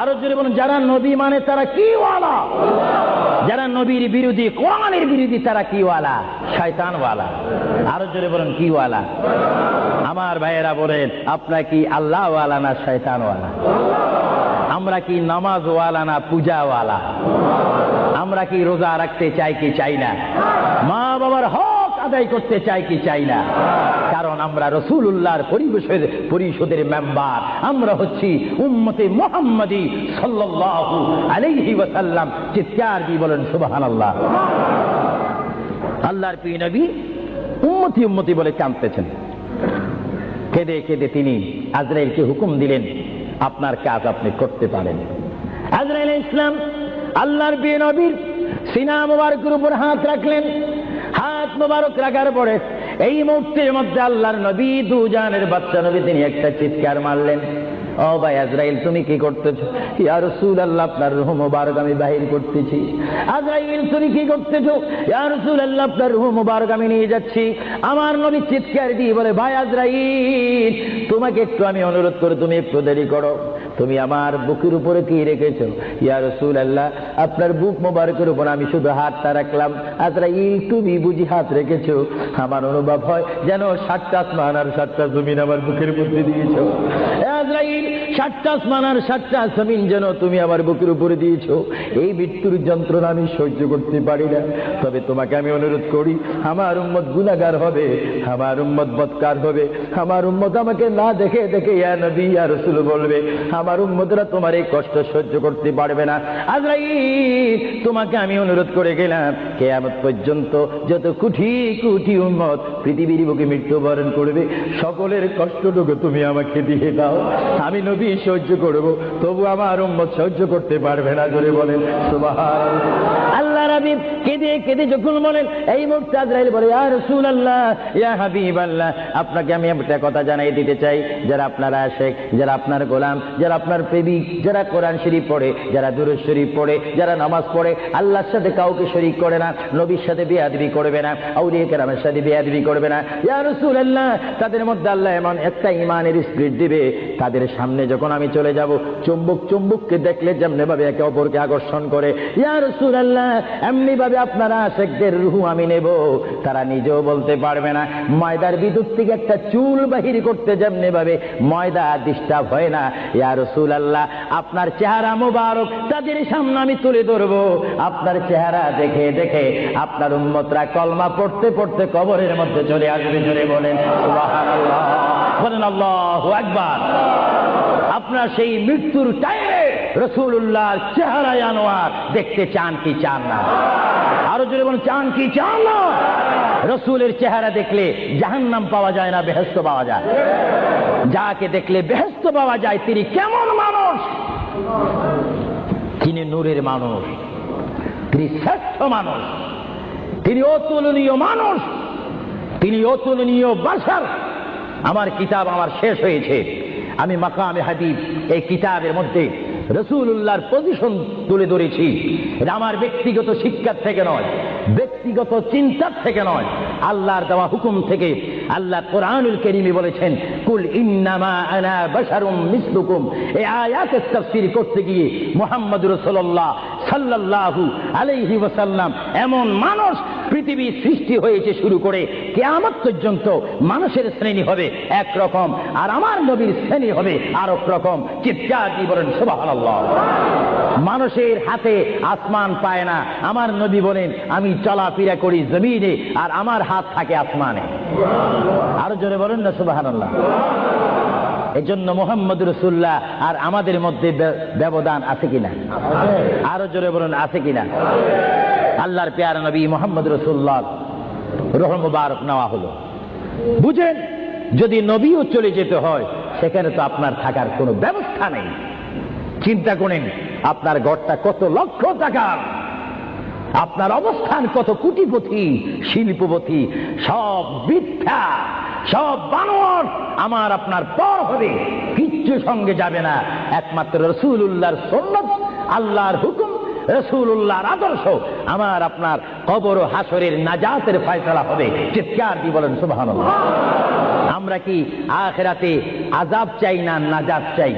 আরো জোরে বলেন, যারা নবী মানে তারা কি ওয়ালা? যারা নবীর বিরোধী, কোরআনের বিরোধী, তারা কি ওয়ালা? শয়তান ওয়ালা। আরো জোরে বলেন কি ওয়ালা? আমার ভাইয়েরা বলেন, আপনারা কি আল্লাহ ওয়ালা না শয়তান ওয়ালা? আমরা কি নামাজ ওয়ালা না পূজা ওয়ালা? আমরা কি রোজা রাখতে চাই কি চাই না? মা বাবার হক আদায় করতে চাই কি চাই না? কারণ আমরা রাসূলুল্লাহর পরিষদের মেম্বার, আমরা হচ্ছি উম্মতে মুহাম্মাদি সাল্লাল্লাহু আলাইহি ওয়াসাল্লাম। চিৎকার দিয়ে বলেন সুবহানাল্লাহ। আল্লাহর প্রিয় নবী উম্মতি উম্মতি বলে কাঁদতেছেন। কেঁদে কেঁদে তিনি আজরাইলকে হুকুম দিলেন, আপনার কাজ আপনি করতে পারেন। আজরাইল ইসলাম আল্লাহর প্রিয় নবীর সিনা মুবারকের উপর হাত রাখলেন। হাত মুবারক রাখার পরে এই মুহূর্তের মধ্যে আল্লাহর নবী, দু জাহানের বাচ্চা নবী, তিনি একটা চিৎকার মারলেন, ও ভাই আজরাইল তুমি কি করতেছো? ইয়া রাসূলুল্লাহ, আপনার রূহ মুবারক আমি বাহির করতেছি। আজরাইল তুমি কি করতেছো? ইয়া রাসূলুল্লাহ, আপনার রূহ মুবারক আমি নিয়ে যাচ্ছি। আমার নবী চিৎকার দিয়ে বলে, ভাই আজরাইল, তোমাকে একটু আমি অনুরোধ করি, তুমি একটু দেরি করো। তুমি আমার বুকের উপরে কি রেখেছো? ইয়া রাসূলুল্লাহ, আপনার বুক মোবারকের উপর আমি শুধু হাতটা রাখলাম। আজরাইল, তুমি বুঝি হাত রেখেছো? আমার অনুভব হয় যেন 7টা আসমান আর 7টা জমিন আমার বুকের মধ্যে দিয়েছো। আজরাইল, 7টা আসমান আর 7টা জমিন যেন তুমি আমার বুকের উপরে দিয়েছো। এই মৃত্যুর যন্ত্রণা আমি সহ্য করতে পারি না। তবে তোমাকে আমি অনুরোধ করি, আমার উম্মত গুনাহগার হবে, আমার উম্মত বদকার হবে, আমার উম্মত আমাকে না দেখে দেখে ইয়া নবী ইয়া রাসূল বলবে, আমার উম্মতরা তোমার এই কষ্ট সহ্য করতে পারবে না। আজরাইল, তোমাকে আমি অনুরোধ করে গেলাম, কিয়ামত পর্যন্ত যত কোটি কোটি উম্মত পৃথিবীর বুকে মৃত্যুবরণ করবে, সকলের কষ্টটুকু তুমি আমাকে দিয়ে দাও। আমি নবী সহ্য করব, তবু আমার উম্মত সহ্য করতে পারবে না। জোরে বলেন সুবহানাল্লাহ। আল্লাহ রাব্বি কেঁদে কেঁদে যখন বলেন, এই মুহূর্তে আজরাইল বলে, ইয়া রাসূলুল্লাহ, ইয়া হাবিবাল্লাহ, আপনাকে আমি একটা কথা জানাই দিতে চাই। যারা আপনার আশিক, যারা আপনার গোলাম, যারা আপনার প্রেমিক, যারা কোরআন শরীফ পড়ে, যারা দুরূদ শরীফ পড়ে, যারা নামাজ পড়ে, আল্লাহর সাথে কাউকে শরীক করে না, নবীর সাথে বেয়াদবি করবে না, আউলিয়া কেরামের সাথে বেয়াদবি করবে না, ইয়া রাসূলুল্লাহ, তাদের মধ্যে আল্লাহ এমন একটা ঈমানের স্পিরিট দিবে, তাদের সামনে যখন আমি চলে যাব, চুম্বক চুম্বককে দেখলে যেমনি ভাবে একে অপরকে আকর্ষণ করে, ইয়া রাসূলুল্লাহ, এমনি ভাবে আপনারা আশিকদের রূহ আমি নেব, তারা নিজেও বলতে পারবে না। ময়দার বিদ্যুৎ থেকে একটা চুল বাহির করতে যেমনি ভাবে ময়দা ডিস্টার্ব হয় না, ইয়া রাসূলুল্লাহ, আপনার চেহারা মোবারক তাদের সামনে আমি তুলে ধরবো। আপনার চেহারা দেখে দেখে আপনার উম্মতরা কলমা পড়তে পড়তে কবরের মধ্যে চলে আসবে। জোরে বলেন সুবহানাল্লাহ, বলেন আল্লাহু আকবার। আপনার সেই মৃত্যুর টাইমে রাসূলুল্লাহর চেহারা আনোয়ার দেখতে চান কি চান না? আরো জোরে বলেন, চান কি চান না? রাসূলের চেহারা দেখলে জাহান্নাম পাওয়া যায় না, বেহেশত পাওয়া যায়। যাকে দেখলে বেহেশত পাওয়া যায়, তিনি কেমন মানুষ? তিনি নূরের মানুষ, তিনি শ্রেষ্ঠ মানুষ, তিনি অতুলনীয় মানুষ, তিনি অতুলনীয় বাশার। আমার কিতাব আমার শেষ হয়েছে, আমি মাকামে হাবিব এই কিতাবের মধ্যে রাসূলুল্লাহর পজিশন তুলে ধরেছি। এটা আমার ব্যক্তিগত শিক্ষার থেকে নয়, ব্যক্তিগত চিন্তার থেকে নয়, আল্লাহর দেওয়া হুকুম থেকে। আল্লাহ কোরআনুল কারীমে বলেছেন, কুল ইন্নামা আনা বাশারুম মিসলুকুম। এই আয়াতের তাফসীর করতে গিয়ে মুহাম্মদ রাসূলুল্লাহ সাল্লাল্লাহু আলাইহি ওয়াসাল্লাম এমন মানুষ পৃথিবী সৃষ্টি হয়েছে শুরু করে কিয়ামত পর্যন্ত মানুষের শ্রেণী হবে একরকম, আর আমার নবীর শ্রেণী হবে আরেক রকম। চিৎকার দিয়ে বলেন সুবহানাল্লাহ। মানুষের হাতে আসমান পায় না, আমার নবী বলেন, আমি চলাফেরা করি জমিনে আর আমার হাত থাকে আসমানে। আরো জোরে বলেন না সুবহানাল্লাহ। এই জন্য মুহাম্মদ রাসূলুল্লাহ আর আমাদের মধ্যে ব্যবধান আছে কিনা? আরো জোরে বলুন, আছে কিনা? আল্লাহর প্যারা নবী মুহাম্মদ রাসূলুল্লাহ রূহ মুবারক নেওয়া হলো। বুঝেন, যদি নবীও চলে যেতে হয়, সেখানে তো আপনার থাকার কোনো ব্যবস্থা নেই। চিন্তা করেন, আপনার ঘরটা কত লক্ষ টাকার, আপনার অবস্থান কত কোটিপতি শিল্পপতি, সব মিথ্যা, সব বানোয়াট আমার আপনার পর হবে, কিচ্ছু সঙ্গে যাবে না। একমাত্র রাসূলুল্লাহর সুন্নাত, আল্লাহর হুকুম, রাসূলুল্লাহর আদর্শ আমার আপনার কবর ও হাসরের নাজাতের ফয়সালা হবে। চিৎকার দিয়ে বলেন সুবহানাল্লাহ। আমরা কি আখিরাতে আযাব চাই না নাজাত চাই?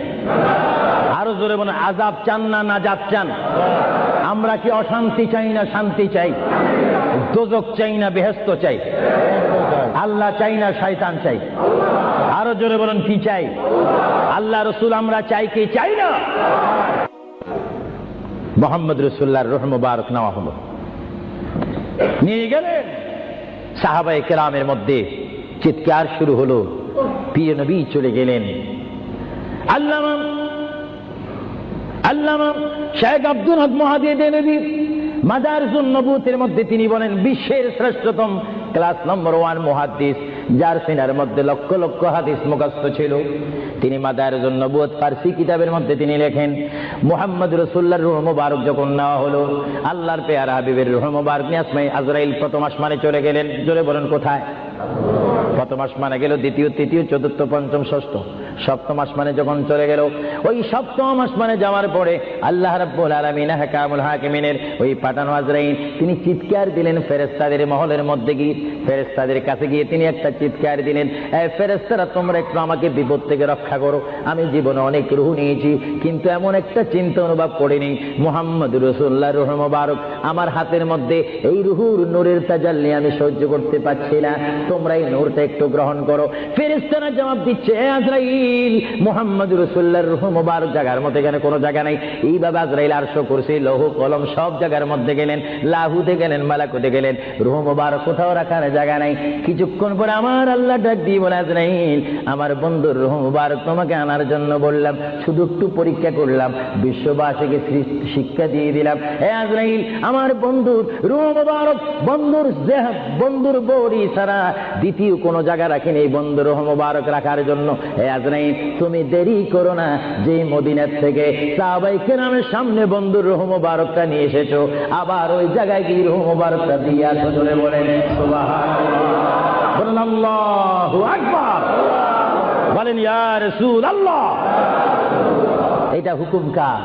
আরো জোরে বলেন, আযাব চান না নাজাত চান? আমরা কি অশান্তি চাই না শান্তি চাই? দোজখ চাই না বেহেশত চাই? আল্লাহ চাই না শয়তান চাই? আরো জোরে বলেন, কি চাই? আল্লাহ রাসূল আমরা চাই কি চাই না? মুহাম্মদ রাসূলুল্লাহর রূহ মুবারক নেওয়া হলো, নিয়ে গেলেন। সাহাবায়ে কেরামের মধ্যে চিৎকার শুরু হলো, প্রিয় নবী চলে গেলেন। আল্লামা শেখ আব্দুল হক মুহাদ্দিস নবী মাদারিসুন নবুওয়াতের মধ্যে তিনি বলেন, বিশ্বের শ্রেষ্ঠতম ক্লাস নম্বর 1 মুহাদ্দিস, যার সিনার মধ্যে লক্ষ লক্ষ হাদিস মুখস্থ ছিল। তিনি মাদারিসুন নবুওয়াত ফারসি কিতাবের মধ্যে তিনি লেখেন, মুহাম্মদ রাসূলুল্লাহর রূহ মুবারক যখন নেওয়া হলো, আল্লাহর পেয়ারা হাবিবের রূহ মুবারক নিয়ে আজরাইল প্রথম আসমানে চলে গেলেন। জোরে বলেন, কোথায়? কত মাস মানে গেল? দ্বিতীয়, তৃতীয়, চতুর্থ, পঞ্চম, ষষ্ঠ, সপ্তম আসমানে যখন চলে গেল, ওই সপ্তম আসমানে যাওয়ার পরে আল্লাহ রাব্বুল আলামিন হাকামুল হাকিমিনের ওই পাঠানো আজরাইল তিনি চিৎকার দিলেন ফেরেশতাদের মহলের মধ্যে গিয়ে, ফেরেশতাদের কাছে গিয়ে তিনি একটা চিৎকার দিলেন, এই ফেরেশতারা তোমরা একটু আমাকে বিপদ থেকে রক্ষা করো। আমি জীবনে অনেক রূহ নিয়েছি, কিন্তু এমন একটা চিন্তা অনুভব করিনি মুহাম্মদুর রাসূলুল্লাহর রূহ মুবারক আমার হাতের মধ্যে, এই রূহুর নূরের তাজাল্লি আমি সহ্য করতে পারছি না, তোমরা এই নূরটা একটু গ্রহণ করো। ফেরেশতারা জবাব দিচ্ছে, হে আজরাইল, মুহাম্মদুর রাসূলুল্লাহর রূহ মুবারক জায়গার মধ্যে এখানে কোনো জায়গা নাই। এইভাবে আজরাইল আরশ, কুরসি, লৌহ কলম সব জায়গার মধ্যে গেলেন, লাহুতে গেলেন, মালাকুতে গেলেন, রূহ মুবারক কোথাও রাখার জায়গা নাই। কিছুক্ষণ পরে আমার আল্লাহ ডাক দিয়ে বলে, আজরাইল, আমার বন্ধুর রূহ মুবারক তোমাকে আনার জন্য বললাম, শুধু একটু পরীক্ষা করলাম, বিশ্ববাসীকে শিক্ষা দিয়ে দিলাম। হে আজরাইল, আমার বন্ধুর রূহ মুবারক, বন্ধুর বডি ছাড়া দ্বিতীয় কোনো জায়গা রাখিনি এই বন্ধুর রূহ মুবারক রাখার জন্য। হে আজরাইল, তুমি দেরি করো না, যে মদিনার থেকে সাহাবায়ে কেরামের সামনে বন্ধুর রূহ মুবারকটা নিয়ে এসেছো, আবার ওই জায়গায় গিয়ে রূহ মুবারকটা দিয়ে আসো। জোরে বলেন সুবহানাল্লাহ, বলেন আল্লাহু আকবার, বলেন ইয়া রাসূলুল্লাহ। এটা হুকুম কার?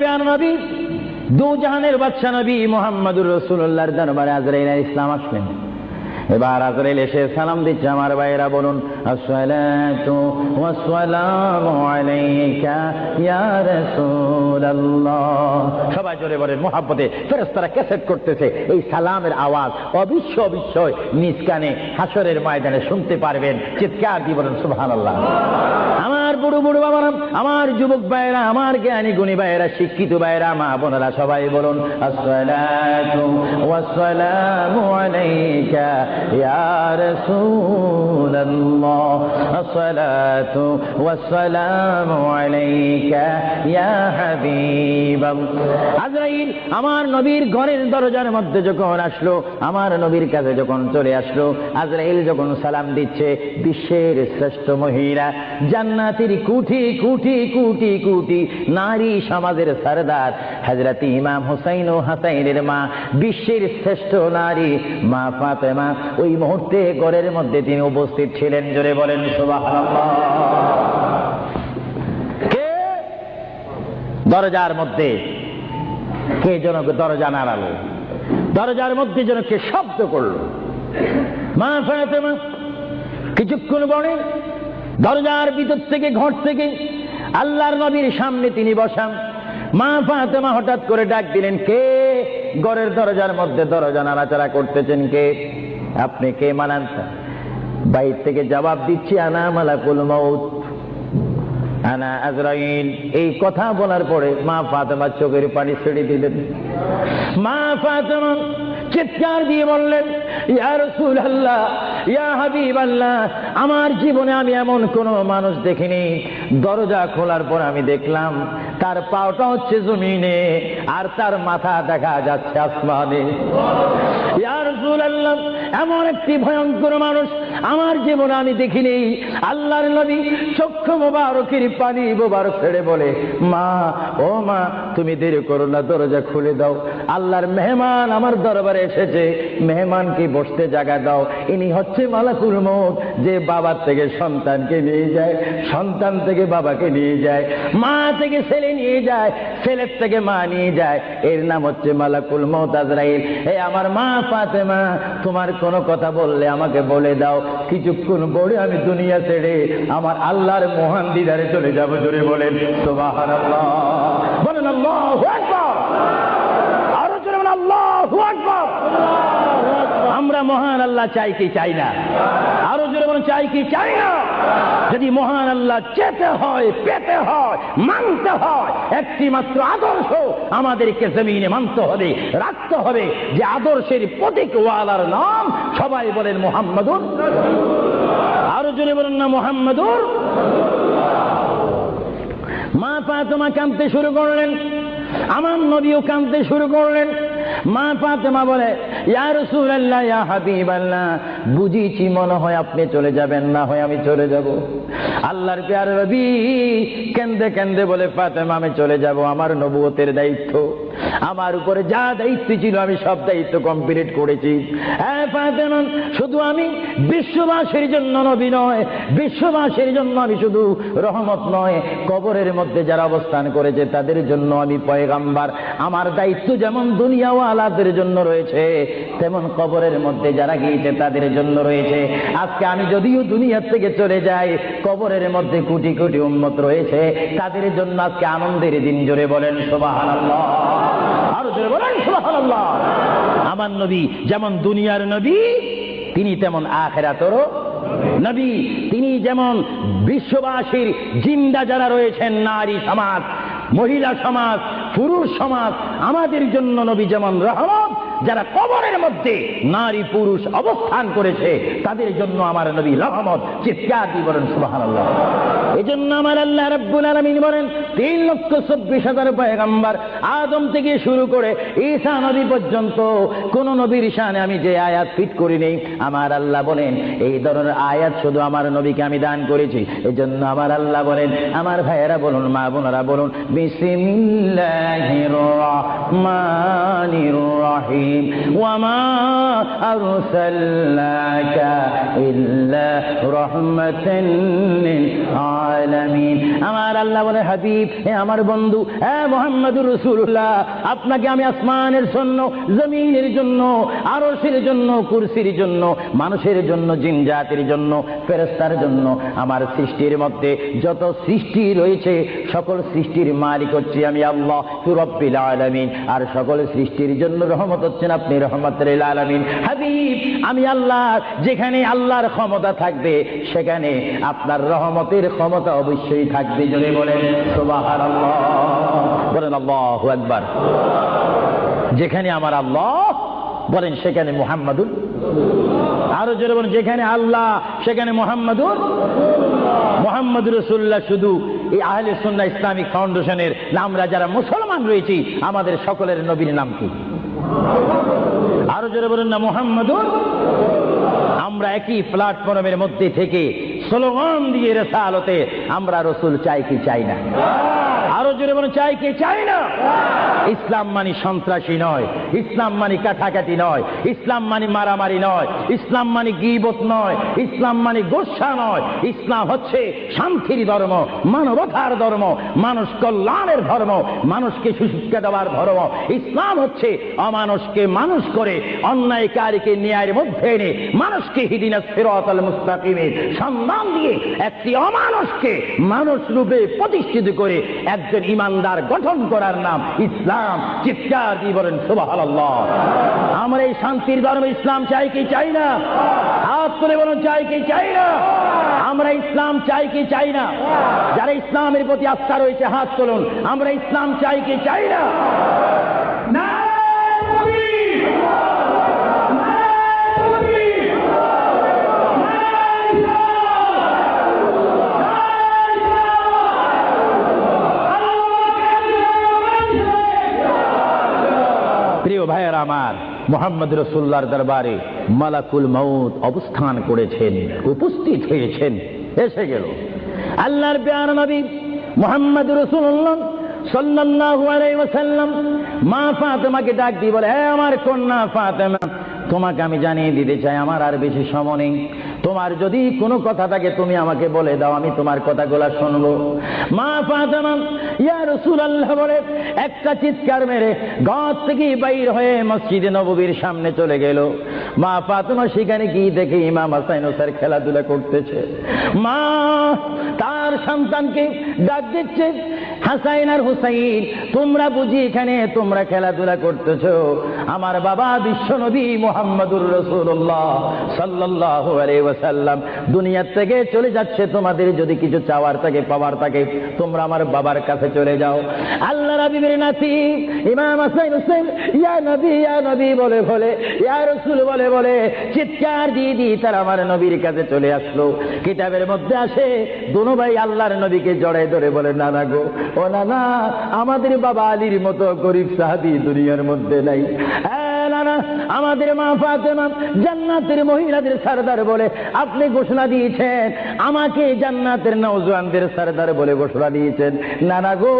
প্যার নবী, দু জাহানের বাদশা নবী মুহাম্মদুর রাসূলুল্লাহর দরবারে আজরাইল আলাইহিস সালাম আসলেন। এবার আজরাইল এসে সালাম দিচ্ছে। আমার ভাইয়েরা বলুন, আসসালাতু ওয়াসসালামু আলাইকা ইয়া রাসূলুল্লাহ। সবাই জোরে বলেন মুহাব্বতে। ফেরেশতারা ক্যাসেট করতেছে, এই সালামের আওয়াজ অবিশ্বয় নিজ কানে হাসরের ময়দানে শুনতে পারবেন। চিৎকার দিয়ে বলেন সুবহানাল্লাহ। আমার বুড়ো বুড়ো বাবারা, আমার যুবক ভাইয়েরা, আমার জ্ঞানী গুণী ভাইয়েরা, শিক্ষিত ভাইয়েরা, মা বোনেরা, সবাই বলুন, আসসালাতু ওয়াসসালামু আলাইকা ইয়া রাসূলুল্লাহ, আসসালাতু ওয়াসসালামু আলাইকা ইয়া হাবিবাল্লাহ। আজরাইল আমার নবীর ঘরের দরজার মধ্যে যখন আসলো, আমার নবীর কাছে যখন চলে আসলো, আজরাইল যখন সালাম দিচ্ছে, বিশ্বের শ্রেষ্ঠ মহিলা, জান্নাতের কোটি কোটি কোটি কোটি নারী সমাজের সরদার হযরত ইমাম হুসাইন ও হাসাইনের মা, বিশ্বের শ্রেষ্ঠ নারী মা ফাতেমা ওই মুহূর্তে ঘরের মধ্যে তিনি উপস্থিত ছিলেন। জোরে বলেন সুবহানাল্লাহ। কে দরজার মধ্যে? কে যেন দরজা নাড়ালো? দরজার মধ্যে যেন কে শব্দ করলো? মা ফাতেমা। কিছুক্ষণ পরে দরজার ভিতর থেকে, ঘর থেকে আল্লাহর নবীর সামনে তিনি বসান। মা ফাতেমা হঠাৎ করে ডাক দিলেন, কে ঘরের দরজার মধ্যে দরজা নাড়াচাড়া করতেছেন? কে আপনি? কে মানান? বাইর থেকে জবাব দিচ্ছি, আনা মালাকুল মউত, আনা আজরাইল। এই কথা বলার পরে মা ফাতেমা চোখের পানি ছেড়ে দিলেন। মা ফাতেমা চিৎকার দিয়ে বললেন, ইয়া রাসূলুল্লাহ, ইয়া হাবিবাল্লাহ, আমার জীবনে আমি এমন কোন মানুষ দেখিনি, দরজা খোলার পর আমি দেখলাম তার পাওটা হচ্ছে জমিনে আর তার মাথা দেখা যাচ্ছে আসমানে। ইয়া রাসূলুল্লাহ, এমন একটি ভয়ঙ্কর মানুষ আমার জীবনে আমি দেখিনি। আল্লাহর নবী চক্ষু মোবারকের পানি মোবারক ছেড়ে বলে, মা, ও মা, তুমি দেরি করো না, দরজা খুলে দাও, আল্লাহর মেহমান আমার দরবারে এসেছে, মেহমানকে বসতে জায়গা দাও। ইনি হচ্ছে মালাকুল মউত, যে বাবার থেকে সন্তানকে নিয়ে যায়, সন্তান থেকে বাবাকে নিয়ে যায়, মা থেকে ছেলে নিয়ে যায়, ছেলের থেকে মা নিয়ে যায়, এর নাম হচ্ছে মালাকুল মউত আজরাইল। এই আমার মা ফাতেমা, তোমার কোনো কথা বললে আমাকে বলে দাও, কিছুক্ষণ পরে আমি দুনিয়া ছেড়ে আমার আল্লাহর মহান দিদারে চলে যাব। জোরে বলেন সুবহানাল্লাহ, বলেন আল্লাহু আকবার, আরো জোরে বলেন আল্লাহু আকবার। আমরা মহান আল্লাহ চাই কি চাই না? আরো জোরে বলেন চাই কি চাই না? যদি মহান আল্লাহ চেতে হয়, পেতে হয়, মানতে হয়, একটি মাত্র আদর্শ আমাদেরকে জমিনে মানতে হবে, রাখতে হবে, যে আদর্শের প্রতীক ওয়ালার নাম সবাই বলেন মুহাম্মাদুর। আরো জোরে বলেন না মুহাম্মাদুর। মা ফাতেমা কাঁদতে শুরু করলেন, আমার নবীও কাঁদতে শুরু করলেন। মা ফাতেমা বলে, ইয়া রাসূলুল্লাহ, ইয়া হাবিবাল্লাহ, বুঝিছি মনে হয় আপনি চলে যাবেন, না হয় আমি চলে যাব। আল্লাহর প্যারে নবী কেন্দে কেন্দে বলে, ফাতেমা আমি চলে যাব, আমার নবুয়তের দায়িত্ব, আমার উপরে যা দায়িত্ব ছিল আমি সব দায়িত্ব কমপ্লিট করেছি। হ্যাঁ ফাতেমা, শুধু আমি বিশ্ববাসীর জন্য নবী নয়, বিশ্ববাসীর জন্য আমি শুধু রহমত নয়, কবরের মধ্যে যারা অবস্থান করেছে তাদের জন্য আমি পয়গাম্বার। আমার দায়িত্ব যেমন দুনিয়াওয়ালাদের জন্য রয়েছে, তেমন কবরের মধ্যে যারা গিয়েছে তাদের জন্য রয়েছে। আজকে আমি যদিও দুনিয়ার থেকে চলে যাই, কবরের মধ্যে কোটি কোটি উম্মত রয়েছে, তাদের জন্য আজকে আনন্দের দিন। জোরে বলেন সুবহানাল্লাহ, আরো জোরে বলেন সুবহানাল্লাহ। আমার নবী যেমন দুনিয়ার নবী, তিনি তেমন আখিরাতেরও নবী। তিনি যেমন বিশ্ববাসীর জিন্দা যারা রয়েছেন, নারী সমাজ, মহিলা সমাজ, পুরুষ সমাজ, আমাদের জন্য নবী যেমন রহমত, যারা কবরের মধ্যে নারী পুরুষ অবস্থান করেছে তাদের জন্য আমার নবী রহমত। চিৎকার দিয়ে বলেন সুবহানাল্লাহ। এজন্য আমার আল্লাহ রাব্বুল আলামিন বলেন 3,24,000 পয়গম্বর, আদম থেকে শুরু করে ঈসা নবী পর্যন্ত কোন নবীর শানে আমি যে আয়াত ফিট করি নেই, আমার আল্লাহ বলেন এই ধরনের আয়াত শুধু আমার নবীকে আমি দান করেছি। এজন্য আমার আল্লাহ বলেন, আমার ভাইয়েরা বলুন, মা বোনেরা বলুন, বিসমিল্লাহির রহমানির রহিম, ওয়ামা আরসালনাকা ইল্লা রাহমাতান লিল আলামিন। আমার আল্লাহ বলে, হাবিব, হে আমার বন্ধু, হে মুহাম্মদুর রাসূলুল্লাহ, আপনাকে আমি আসমানের জন্য, জমিনের জন্য, আরশের জন্য, কুরসির জন্য, মানুষের জন্য, জিন জাতির জন্য, ফেরেশতার জন্য, আমার সৃষ্টির মধ্যে যত সৃষ্টি রয়েছে সকল সৃষ্টির মালিক হচ্ছে আমি আল্লাহ রব্বুল আলামিন। আর সকল সৃষ্টির জন্য রহমত হচ্ছেন আপনি রহমাতুল লিল আলামিন। হাবিব, আমি আল্লাহ, যেখানে আল্লাহর ক্ষমতা থাকবে সেখানে আপনার রহমতের ক্ষমতা অবশ্যই থাকবে। জোরে বলেন সুবহানাল্লাহ, বলেন আল্লাহু আকবার। যেখানে আমার আল্লাহ বলেন সেখানে মুহাম্মাদুর, আরো জোরে বলেন, যেখানে আল্লাহ সেখানে মুহাম্মাদুর রাসূলুল্লাহ। শুধু এই আহলে সুন্নাহ ইসলামিক ফাউন্ডেশনের আমরা যারা মুসলমান রয়েছি, আমাদের সকলের নবীর নাম কি? আরো জোরে বলেন না, মুহাম্মাদুর। আমরা একই প্ল্যাটফর্মের মধ্যে থেকে স্লোগান দিয়ে রিসালাতে আমরা রাসূল চাই কি চাই না? আরো জোরে বলেন, চাই কি চাই না? ইসলাম মানে সন্ত্রাসী নয়, ইসলাম মানে কাটাকাটি নয়, ইসলাম মানে মারামারি নয়, ইসলাম মানে গীবত নয়, ইসলাম মানে গোসা নয়। ইসলাম হচ্ছে শান্তির ধর্ম, মানবতার ধর্ম, মানুষ কল্যাণের ধর্ম, মানুষকে সুশিক্ষা দেওয়ার ধর্ম। ইসলাম হচ্ছে অমানুষকে মানুষ করে, অন্যায়কারীকে ন্যায়ের মধ্যে এনে মানুষকে হিদিনাস সিরাতাল মুস্তাকিমের সন্ধান দিয়ে একটি অমানুষকে মানুষ রূপে প্রতিষ্ঠিত করে একজন ইমানদার গঠন করার নাম ইসলাম। চিৎকার দিয়ে বলেন সুবহানাল্লাহ। আমরা এই শান্তির ধর্ম ইসলাম চাই কি চাই না? হাত তুলে বলুন, চাই কি চাই না? আমরা ইসলাম চাই কি চাই না? যারা ইসলামের প্রতি আস্থা রয়েছে হাত তুলুন, আমরা ইসলাম চাই কি চাই না? প্রিয় ভাইয়েরা আমার, মুহাম্মদ রাসূলুল্লাহর দরবারে মালাকুল মউত অবস্থান করেছেন, উপস্থিত হয়েছেন, এসে গেল। আল্লাহর প্যারা নবী মুহাম্মদ রাসূলুল্লাহ সাল্লাল্লাহু আলাইহি ওয়াসাল্লাম মা ফাতেমাকে ডাক দিয়ে বলে, হে আমার কন্যা ফাতেমা, তোমাকে আমি জানিয়ে দিতে চাই আমার আর বেশি সময় নেই। তোমার যদি কোনো কথা থাকে তুমি আমাকে বলে দাও, আমি তোমার কথাগুলো শুনবো। মা ফাতেমা ইয়া রাসূলুল্লাহ বলে একটা চিৎকার মেরে ঘর থেকে বাইর হয়ে মসজিদে নববীর সামনে চলে গেল। মা ফাতেমা সেখানে গিয়ে দেখে ইমাম হাসান হোসেন খেলাধুলা করতেছে। মা তার সন্তানকে ডাক দিচ্ছে, হাসান আর হুসাইন, তোমরা বুঝি এখানে তোমরা খেলাধুলা করতেছো? আমার বাবা বিশ্বনবী মুহাম্মদুর রাসূলুল্লাহ সাল্লাল্লাহু আলাইহি ওয়াসাল্লাম দুনিয়া থেকে চলে যাচ্ছে, তোমাদের যদি কিছু চাওয়ার থাকে পাওয়ার থাকে তোমরা আমার বাবার কাছে চলে যাও। আল্লাহ হাবিবের নাতি ইমাম হাসান হোসেন ইয়া নবী বলে বলে, ইয়া রাসূল বলে বলে চিৎকার দিয়ে দিয়ে তারা আমার নবীর কাছে চলে আসলো। কিতাবের মধ্যে আসে দুনো ভাই আল্লাহর নবীকে জড়ায় ধরে বলে, নানা গো, ও নানা, আমাদের বাবা আলীর মতো গরিব সাহাবী দুনিয়ার মধ্যে নাই। নানা, আমাদের মা ফাতেমা জান্নাতের মহিলাদের সরদার বলে আপনি ঘোষণা দিয়েছেন, আমাকে জান্নাতের নওজওয়ানদের সরদার বলে ঘোষণা দিয়েছেন। নানা গো,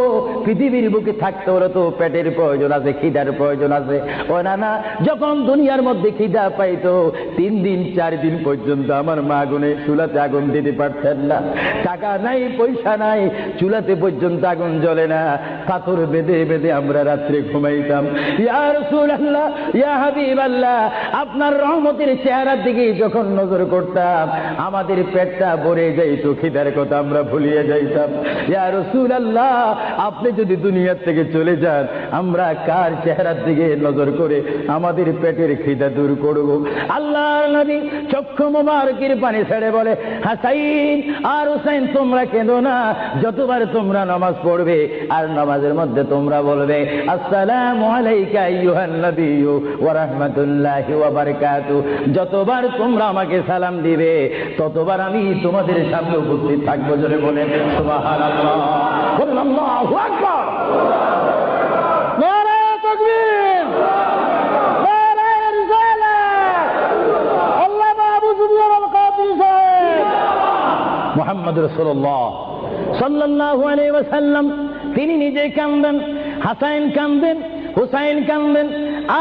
পৃথিবীর বুকে থাকতে হলে তো পেটের প্রয়োজন আছে, খিদার প্রয়োজন আছে। ও নানা, যখন দুনিয়ার মধ্যে খিদা পাইতো 3 দিন 4 দিন পর্যন্ত আমার মা আগুনে চুলাতে আগুন দিতে পারতেন না। টাকা নাই, পয়সা নাই, চুলাতে পর্যন্ত আগুন জ্বলে না, পাথর বেঁধে বেঁধে আমরা রাত্রে ঘুমাইতাম। ইয়া রাসূলুল্লাহ, ইয়া হাবিবাল্লাহ, আপনার রহমতের চেহারার দিকে যখন নজর করতাম আমাদের পেটটা ভরে যাইত, খিদার কথা আমরা ভুলিয়ে যাইতাম। ইয়া রাসূলুল্লাহ, আপনি যদি দুনিয়া থেকে চলে যান আমরা কার চেহারার দিকে নজর করে আমাদের পেটের খিদা দূর করব? আল্লাহর নবী চক্ষু মুবারকের পানি ছেড়ে বলে, হাসাইন আর হুসাইন তোমরা কেঁদো না, যতবার তোমরা নামাজ পড়বে আর নামাজের মধ্যে তোমরা বলবে আসসালামু আলাইকা আইয়ুহান নাবিয়্যু ওয়া রাহমাতুল্লাহি ওয়া বারাকাতুহু, যতবার তোমরা আমাকে সালাম দিবে ততবার আমি তোমাদের সামনে উপস্থিত থাকবো। জোরে বলেন সুবহানাল্লাহ, বলুন আল্লাহু আকবার, নারায়ে তাকবীর, নারায়ে রিসালাত, আল্লামা আবু সুফিয়ান আল কাদিরি সাহেব। মুহাম্মদ রাসূলুল্লাহ সাল্লাল্লাহু আলাইহি ওয়াসাল্লাম তিনি নিজে কাঁদেন, হাসান কাঁদেন, হুসাইন কাঁদেন,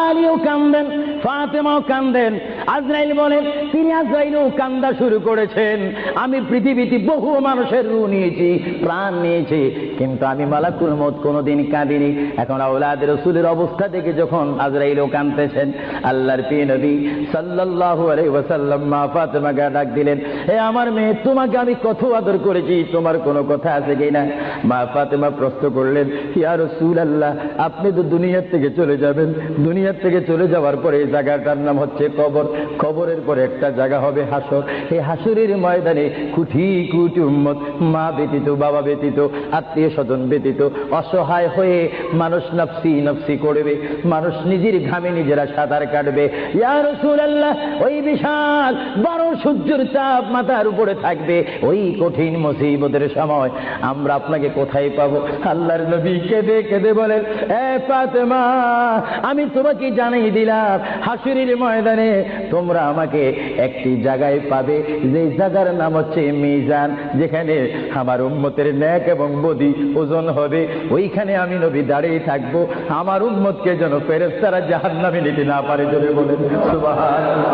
আলীও কাঁদেন, ফাতেমাও কাঁদেন। আজরাইল বলেন তিনি আজরাইলও কান্দা শুরু করেছেন। আমি পৃথিবীতে বহু মানুষের রূহ নিয়েছি, প্রাণ নিয়েছি, কিন্তু আমি মালাকুল মউত কোনোদিন কাঁদিনি। এখন আওলাদ রাসূলের অবস্থা দেখে যখন আজরাইলও কাঁদতেছেন, আল্লাহর প্রিয় নবী সাল্লাল্লাহু আলাইহি ওয়াসাল্লাম মা ফাতেমাকে ডাক দিলেন, হে আমার মেয়ে, তোমাকে আমি কত আদর করেছি, তোমার কোনো কথা আছে কিনা? মা ফাতেমা প্রশ্ন করলেন, ইয়া রাসূলুল্লাহ, আপনি তো দুনিয়া থেকে চলে যাবেন, দুনিয়া থেকে চলে যাওয়ার পরে এই জায়গাটার নাম হচ্ছে কবর, কবরের পরে একটা জায়গা হবে হাসর। এই হাসরের ময়দানে কোটি কোটি উম্মত, মা ব্যতীত, বাবা ব্যতীত, আত্মীয় স্বজন ব্যতীত অসহায় হয়ে মানুষ নফসি নফসি করবে, মানুষ নিজের ঘামে নিজেরা সাঁতার কাটবে। ইয়া রাসূলুল্লাহ, ওই বিশাল বড় সূর্যের চাপ মাথার উপরে থাকবে, ওই কঠিন মুসিবতের সময় আমরা আপনাকে কোথায় পাবো? আল্লাহর নবী কেঁদে কেঁদে বলেন, এ ফাতেমা, আমি তোমাকে জানিয়ে দিলাম হাসরের ময়দানে তোমরা আমাকে একটি জায়গায় পাবে, যে জায়গার নাম হচ্ছে মিজান, যেখানে আমার উম্মতের নেক এবং বদি ওজন হবে। ওইখানে আমি নবী দাঁড়িয়ে থাকবো, আমার উম্মতকে যেন ফেরেশতারা জাহান্নামে নিতে না পারে। জোরে বলেন সুবহানাল্লাহ।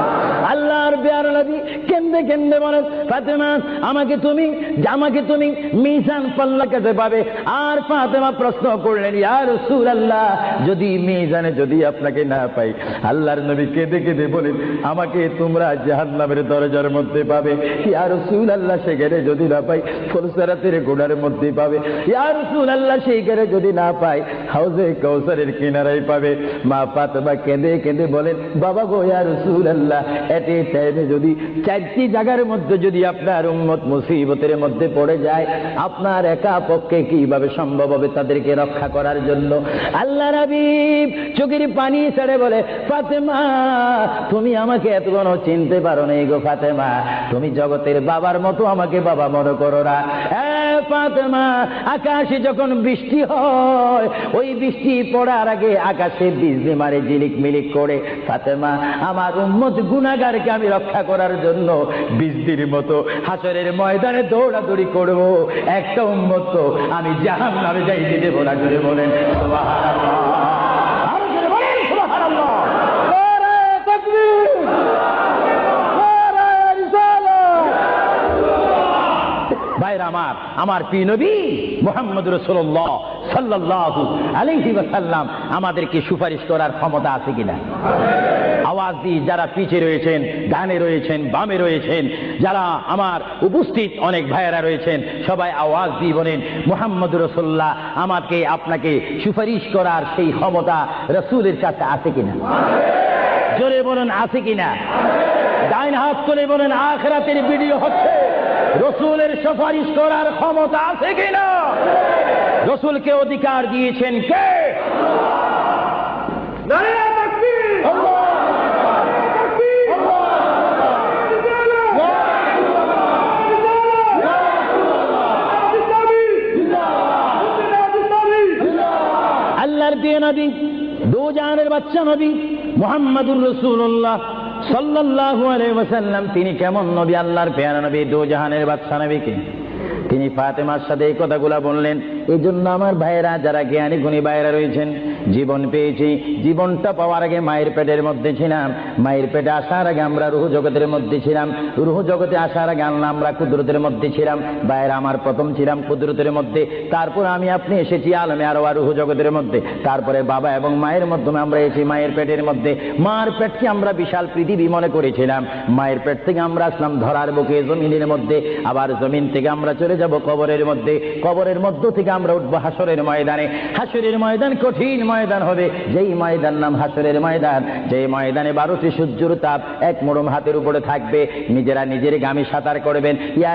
আল্লাহর প্যারা নবী কেঁদে কেঁদে বলেন, ফাতেমা, আমাকে তুমি মিজান পাল্লা কাছে পাবে। আর ফাতেমা প্রশ্ন করলেন, ইয়া রাসূলুল্লাহ, যদি মিজানে যদি আপনাকে না পাই? আল্লাহর নবী কেঁদে কেঁদে বলেন, আমাকে তোমরা জাহান্নামের দরজার মধ্যে পাবে। ইয়া রাসূলুল্লাহ, সেখানে যদি না পাই ফুলসিরাতের গোড়ার মধ্যে পাবে। ইয়া রাসূলুল্লাহ, সেইখানে যদি না পাই হাউজে কাউসারের কিনারায় পাবে। মা ফাতেমা কেঁদে কেঁদে বলেন, বাবা গো, ইয়া রাসূলুল্লাহ, এট এ টাইমে যদি 4টি জায়গার মধ্যে যদি আপনার উম্মত মুসিবতের মধ্যে পড়ে যায়, আপনার একা পক্ষে কিভাবে সম্ভব হবে তাদেরকে রক্ষা করার জন্য? আল্লাহ হাবিব চোখের পানি ছেড়ে বলে, ফাতেমা, তুমি আমাকে এতক্ষণ চিনতে পারো না গো ফাতেমা, তুমি জগতের বাবার মতো আমাকে বাবা মনে করো না। ফাতেমা, আকাশে যখন বৃষ্টি হয়, ওই বৃষ্টি পড়ার আগে আকাশে বিজলি মারে ঝিলিক মিলিক করে। ফাতেমা, আমার উম্মত গুনাহগারকে আমি রক্ষা করার জন্য বিজলির মতো হাসরের ময়দানে দৌড়াদৌড়ি করব, একটা উম্মত তো আমি জাহান্নামে যাইতে দেব না। জোরে বলেন সুবহানাল্লাহ, আরো জোরে বলেন সুবহানাল্লাহ, নারায়ে তাকবীর, নারায়ে রিসালাত। ভাইরা আমার প্রিয় নবী মুহাম্মদ রাসূলুল্লাহ সাল্লাল্লাহু আলাইহি ওয়াসাল্লাম আমাদেরকে সুপারিশ করার ক্ষমতা আছে কিনা? আওয়াজ দিয়ে যারা পিছে রয়েছেন, ডানে রয়েছেন, বামে রয়েছেন, যারা আমার উপস্থিত অনেক ভাইয়েরা রয়েছেন, সবাই আওয়াজ দিয়ে বলেন, মুহাম্মদ রাসূলুল্লাহ আমাকে আপনাকে সুপারিশ করার সেই ক্ষমতা রাসূলের কাছে আছে কিনা? জোরে বলেন আছে কিনা? ডাইন হাত করে বলেন, আখিরাতের ভিডিও হচ্ছে, রাসূলের সুপারিশ করার ক্ষমতা আছে কিনা? রাসূলকে অধিকার দিয়েছেন কে? নারায়ে তাকবীর, আল্লাহু তাকবীর, আল্লাহর প্রিয় নবী, দু জাহানের বাদশা নবী মুহাম্মাদুর রাসূলুল্লাহ সাল্লাল্লাহু আলাইহি ওয়াসাল্লাম তিনি কেমন নবী, আল্লাহর পেয়ারা নবী, দু জাহানের বাদশা নবীকে তিনি ফাতেমার সাথে এই কথাগুলা বললেন। এই জন্য আমার ভাইয়েরা, যারা জ্ঞানী গুণী ভাইয়েরা রয়েছেন, জীবন পেয়েছি, জীবনটা পাওয়ার আগে মায়ের পেটের মধ্যে ছিলাম, মায়ের পেটে আসার আগে আমরা রুহ জগতের মধ্যে ছিলাম, রুহ জগতে আসার আগে আল্লাহ আমরা কুদরতের মধ্যে ছিলাম। ভাইয়েরা আমার, প্রথম ছিলাম কুদরতের মধ্যে, তারপর আমি আপনি এসেছি আলমে আরওয়াহ রুহ জগতের মধ্যে, তারপরে বাবা এবং মায়ের মাধ্যমে আমরা এসেছি মায়ের পেটের মধ্যে। মার পেটকে আমরা বিশাল পৃথিবী মনে করেছিলাম, মায়ের পেট থেকে আমরা আসলাম ধরার বুকে জমিনের মধ্যে, আবার জমিন থেকে আমরা চলে যাব কবরের মধ্যে, কবরের মধ্য থেকে আমরা উঠবো হাসরের ময়দানে। হাসরের ময়দান কঠিন ময়দান হবে, যেই ময়দান নাম হাসরের ময়দান, যেই ময়দানে 12টি সূর্যের তাপ এক মোড়ম হাতের উপরে থাকবে। নিজেরা নিজের গামে সাঁতার করবেন, ইয়া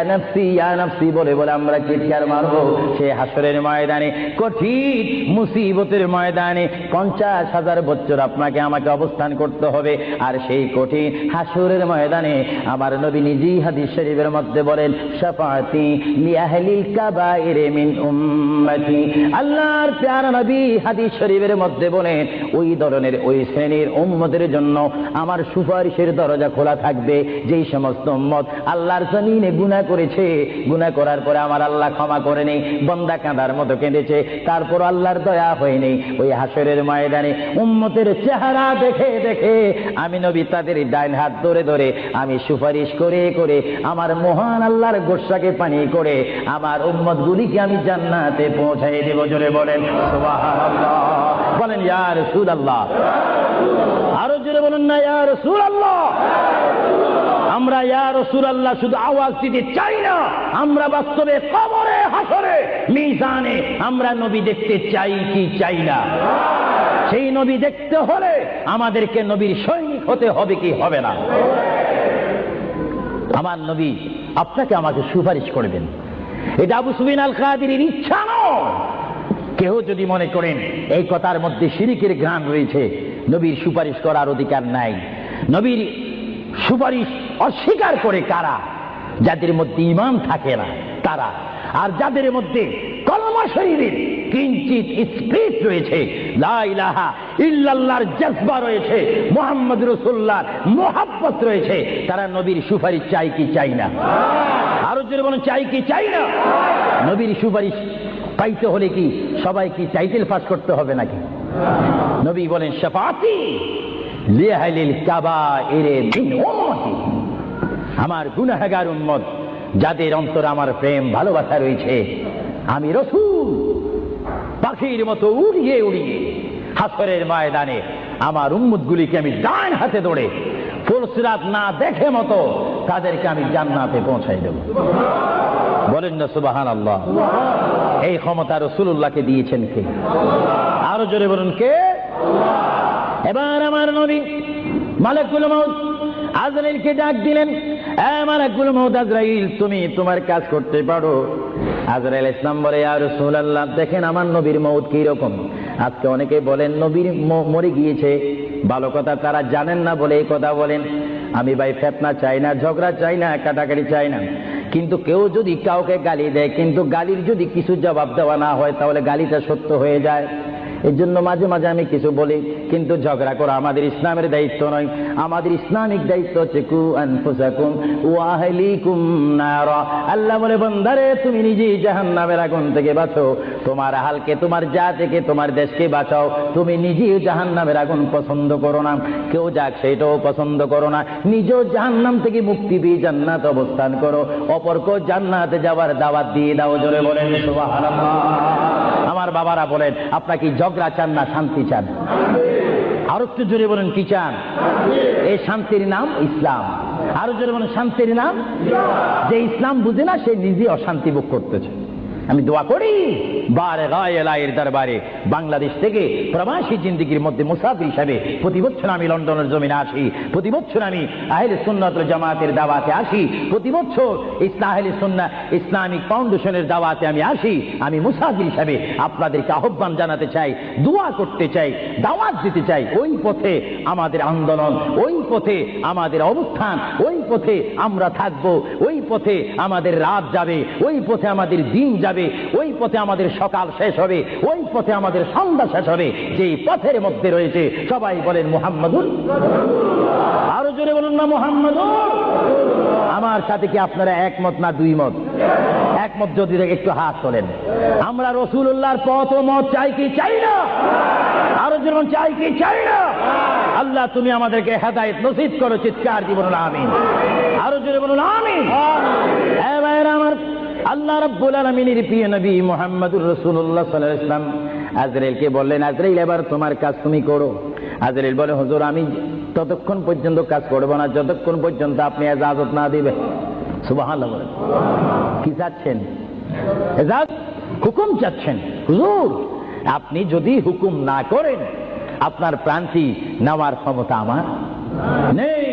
নাফসি বলে বলে আমরা চিৎকার মারবো সেই হাসরের ময়দানে, কঠিন মুসিবতের ময়দানে 50,000 বছর আপনাকে আমাকে অবস্থান করতে হবে। আর সেই কঠিন হাসরের ময়দানে আমার নবী নিজেই হাদিস শরীফের মধ্যে বলেন, শাফাআতি লিআহলিল কাবাইর মিন উম্মতি। আল্লাহর প্যারা নবী হাদিস শরীফের মধ্যে বলেন, ওই ধরনের ওই শ্রেণীর উম্মতের জন্য আমার সুপারিশের দরজা খোলা থাকবে, যেই সমস্ত উম্মত আল্লাহর জমিনে গুনাহ করেছে, গুনাহ করার পরে আমার আল্লাহ ক্ষমা করে নেই, বান্দা কাঁদার মতো কেঁদেছে, তারপর আল্লাহর দয়া হয়নি, ওই হাসরের ময়দানে উম্মতের চেহারা দেখে দেখে আমি নবী তাদের ডাইন হাত ধরে ধরে আমি সুপারিশ করে করে আমার মহান আল্লাহর গোসাকে পানি করে আমার উম্মত গুলিকে আমি জান্নাতে পৌঁছাই দেব। জোরে বলেন সুবহানাল্লাহ, বলেন ইয়া রাসূলুল্লাহ, আরো জোরে বলুন না ইয়া রাসূলুল্লাহ। আমরা ইয়া রাসূলুল্লাহ শুধু আওয়াজ দিতে চাই না, আমরা বাস্তবে কবরে হাসরে মিজানে আমরা নবী দেখতে চাই কি চাই না? সেই নবী দেখতে হলে আমাদেরকে নবীর সৈনিক হতে হবে কি হবে না? আমার নবী আপনাকে আমাকে সুপারিশ করবেন, এটা আবু সুফিয়ান আল কাদিরের ইচ্ছা নয়। কেউ যদি মনে করেন এই কথার মধ্যে শিরকের ঘ্রাণ রয়েছে, নবীর সুপারিশ করার অধিকার নাই। নবীর সুপারিশ অস্বীকার করে কারা? যাদের মধ্যে ঈমান থাকে না তারা, আর যাদের মধ্যে কলমা শরীফের কিঞ্চিত স্পিরিট রয়েছে, লা ইলাহা ইল্লাল্লাহর জজবা রয়েছে, মুহাম্মদ রাসূলুল্লাহর মুহাব্বত রয়েছে, তারা নবীর সুপারিশ চাই কি চাই না? আরো জোরে বলেন চাই কি চাই না? নবীর সুপারিশ পাইতে হলে কি সবাই কি টাইটেল পাস করতে হবে নাকি? নবী বলেন শাফাআতি লিআহলিল কাবাইর মিন উম্মতি, আমার গুনাহগার উম্মত যাদের অন্তরে আমার প্রেম ভালোবাসা রয়েছে, আমি রাসূল পাখির মতো উড়িয়ে উড়িয়ে হাসরের ময়দানে আমার উম্মতগুলিকে আমি ডান হাতে ধরে ফুলসিরাত না দেখে মতো তাদেরকে আমি জান্নাতে পৌঁছাই দেব। বলেন না সুবহানাল্লাহ। এই ক্ষমতা রাসূলুল্লাহকে দিয়েছেন কে? আরো জোরে বলুন কে? এবার আমার নবী মালাকুল মউত আজরাইলকে ডাক দিলেন, এ মালাকুল মউত আজরাইল, তুমি তোমার কাজ করতে পারো। আজরাইল ইসলাম বলে, ইয়া রাসূলুল্লাহ দেখেন আমার নবীর মউত কি রকম। আজকে অনেকে বলেন নবীর মরে গিয়েছে, ভালো কথা তারা জানেন না বলে এই কথা বলেন। আমি ভাই ফিতনা চাই না, ঝগড়া চাই না, কাটাকাটি চাই না, কিন্তু কেউ যদি কাউকে গালি দেয়, কিন্তু গালির যদি কিছু জবাব দেওয়া না হয় তাহলে গালিটা সত্য হয়ে যায়। এর জন্য মাঝে মাঝে আমি কিছু বলি, কিন্তু ঝগড়া করা আমাদের ইসলামের দায়িত্ব নয়। আমাদের ইসলামিক দায়িত্ব হচ্ছে কু আনফুসাকুম ওয়া আহলিকুম নারা। আল্লাহ বলে, বান্দারে তুমি নিজেই জাহান্নামের আগুন থেকে বাঁচো, তোমার আহলকে, তোমার জাতিকে, তোমার দেশকে বাঁচাও। তুমি নিজেই জাহান্নামের আগুন পছন্দ করো না, কেউ যাক সেটাও পছন্দ করো না, নিজেও জাহান্নাম থেকে মুক্তি পেয়ে জান্নাত অবস্থান করো, অপরকেও জান্নাতে যাওয়ার দাওয়াত দিয়ে দাও। জোরে বলেন সুবহানাল্লাহ। আমার বাবারা বলেন, আপনারা কি ঝগড়া চান না শান্তি চান? আরো একটু জোরে বলেন কি চান? এই শান্তির নাম ইসলাম। আরো জোরে বলেন শান্তির নাম। যে ইসলাম বুঝে না সে নিজে অশান্তি ভোগ করতেছে। আমি দোয়া করি বারে গায়ের দরবারে বাংলাদেশ থেকে প্রবাসী জিন্দেগির মধ্যে মুসাফির হিসাবে প্রতি বছর আমি লন্ডনের জমিনে আসি, প্রতি বছর আমি আহলে সুন্নাত ওয়াল জামাতের দাওয়াতে আসি, প্রতি বছর আহলে সুন্নাহ ইসলামিক ফাউন্ডেশনের দাওয়াতে আমি আসি। আমি মুসাফির হিসাবে আপনাদেরকে আহ্বান জানাতে চাই, দোয়া করতে চাই, দাওয়াত দিতে চাই। ওই পথে আমাদের আন্দোলন, ওই পথে আমাদের অবস্থান, ওই পথে আমরা থাকবো, ওই পথে আমাদের রাত যাবে, ওই পথে আমাদের দিন যাবে। যাবে, ওই পথে আমাদের সকাল শেষ হবে, ওই পথে আমাদের সন্ধ্যা শেষ হবে, যেই পথের মধ্যে রয়েছে সবাই বলেন মুহাম্মাদুর। আরো জোরে বলুন না মুহাম্মাদুর। আমার সাথে কি আপনারা একমত না দুই মত? একমত যদি একটু হাত তোলেন। আমরা রাসূলুল্লাহর পথ ও মত চাই কি চাই না? আরো যেমন চাই কি চাই না? আল্লাহ তুমি আমাদেরকে হেদায়েত নসিব করো, চিৎকার দিয়ে বলুন আমিন। আরো জোরে বলুন আমিন। হে ভাইরা আমার, আল্লাহ রাব্বুল আলামিনের প্রিয় নবী মুহাম্মদুর রাসূলুল্লাহ সাল্লাল্লাহু আলাইহি ওয়াসাল্লাম আজরাইলকে বললেন, আজরাইল এবার তোমার কাজ তুমি করো। আজরাইল বলে, হুজুর আমি ততক্ষণ পর্যন্ত কাজ করব না যতক্ষণ পর্যন্ত আপনি ইজাজত না দিবেন। সুবহানাল্লাহ বলেন। কি চাচ্ছেন? ইজাজত, হুকুম চাচ্ছেন। হুজুর আপনি যদি হুকুম না করেন আপনার প্রাণটি নেওয়ার ক্ষমতা আমার নেই।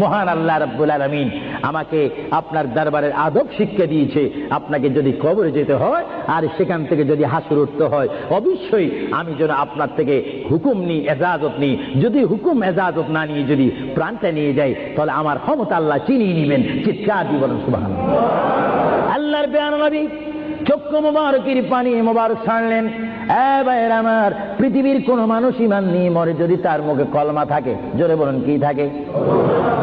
মহান আল্লাহ রাব্বুল আলামিন আমাকে আপনার দরবারের আদব শিক্ষা দিয়েছে, আপনাকে যদি কবরে যেতে হয় আর সেখান থেকে যদি হাসর উঠতে হয় অবশ্যই আমি যেন আপনার থেকে হুকুম নিই, এজাজত নিই। যদি হুকুম এজাজত না নিয়ে যদি প্রাণটা নিয়ে যাই তাহলে আমার ক্ষমতা আল্লাহ চিনিয়ে নেবেন। চিৎকার দিয়ে বলেন সুবহানাল্লাহ। আল্লাহর প্রিয় নবী চক্ষু মোবারকের পানি মোবারক ছাড়লেন। আমার পৃথিবীর কোন মানুষ ইমান নিয়ে মরে যদি তার মুখে কলমা থাকে, জোরে বলুন কি থাকে?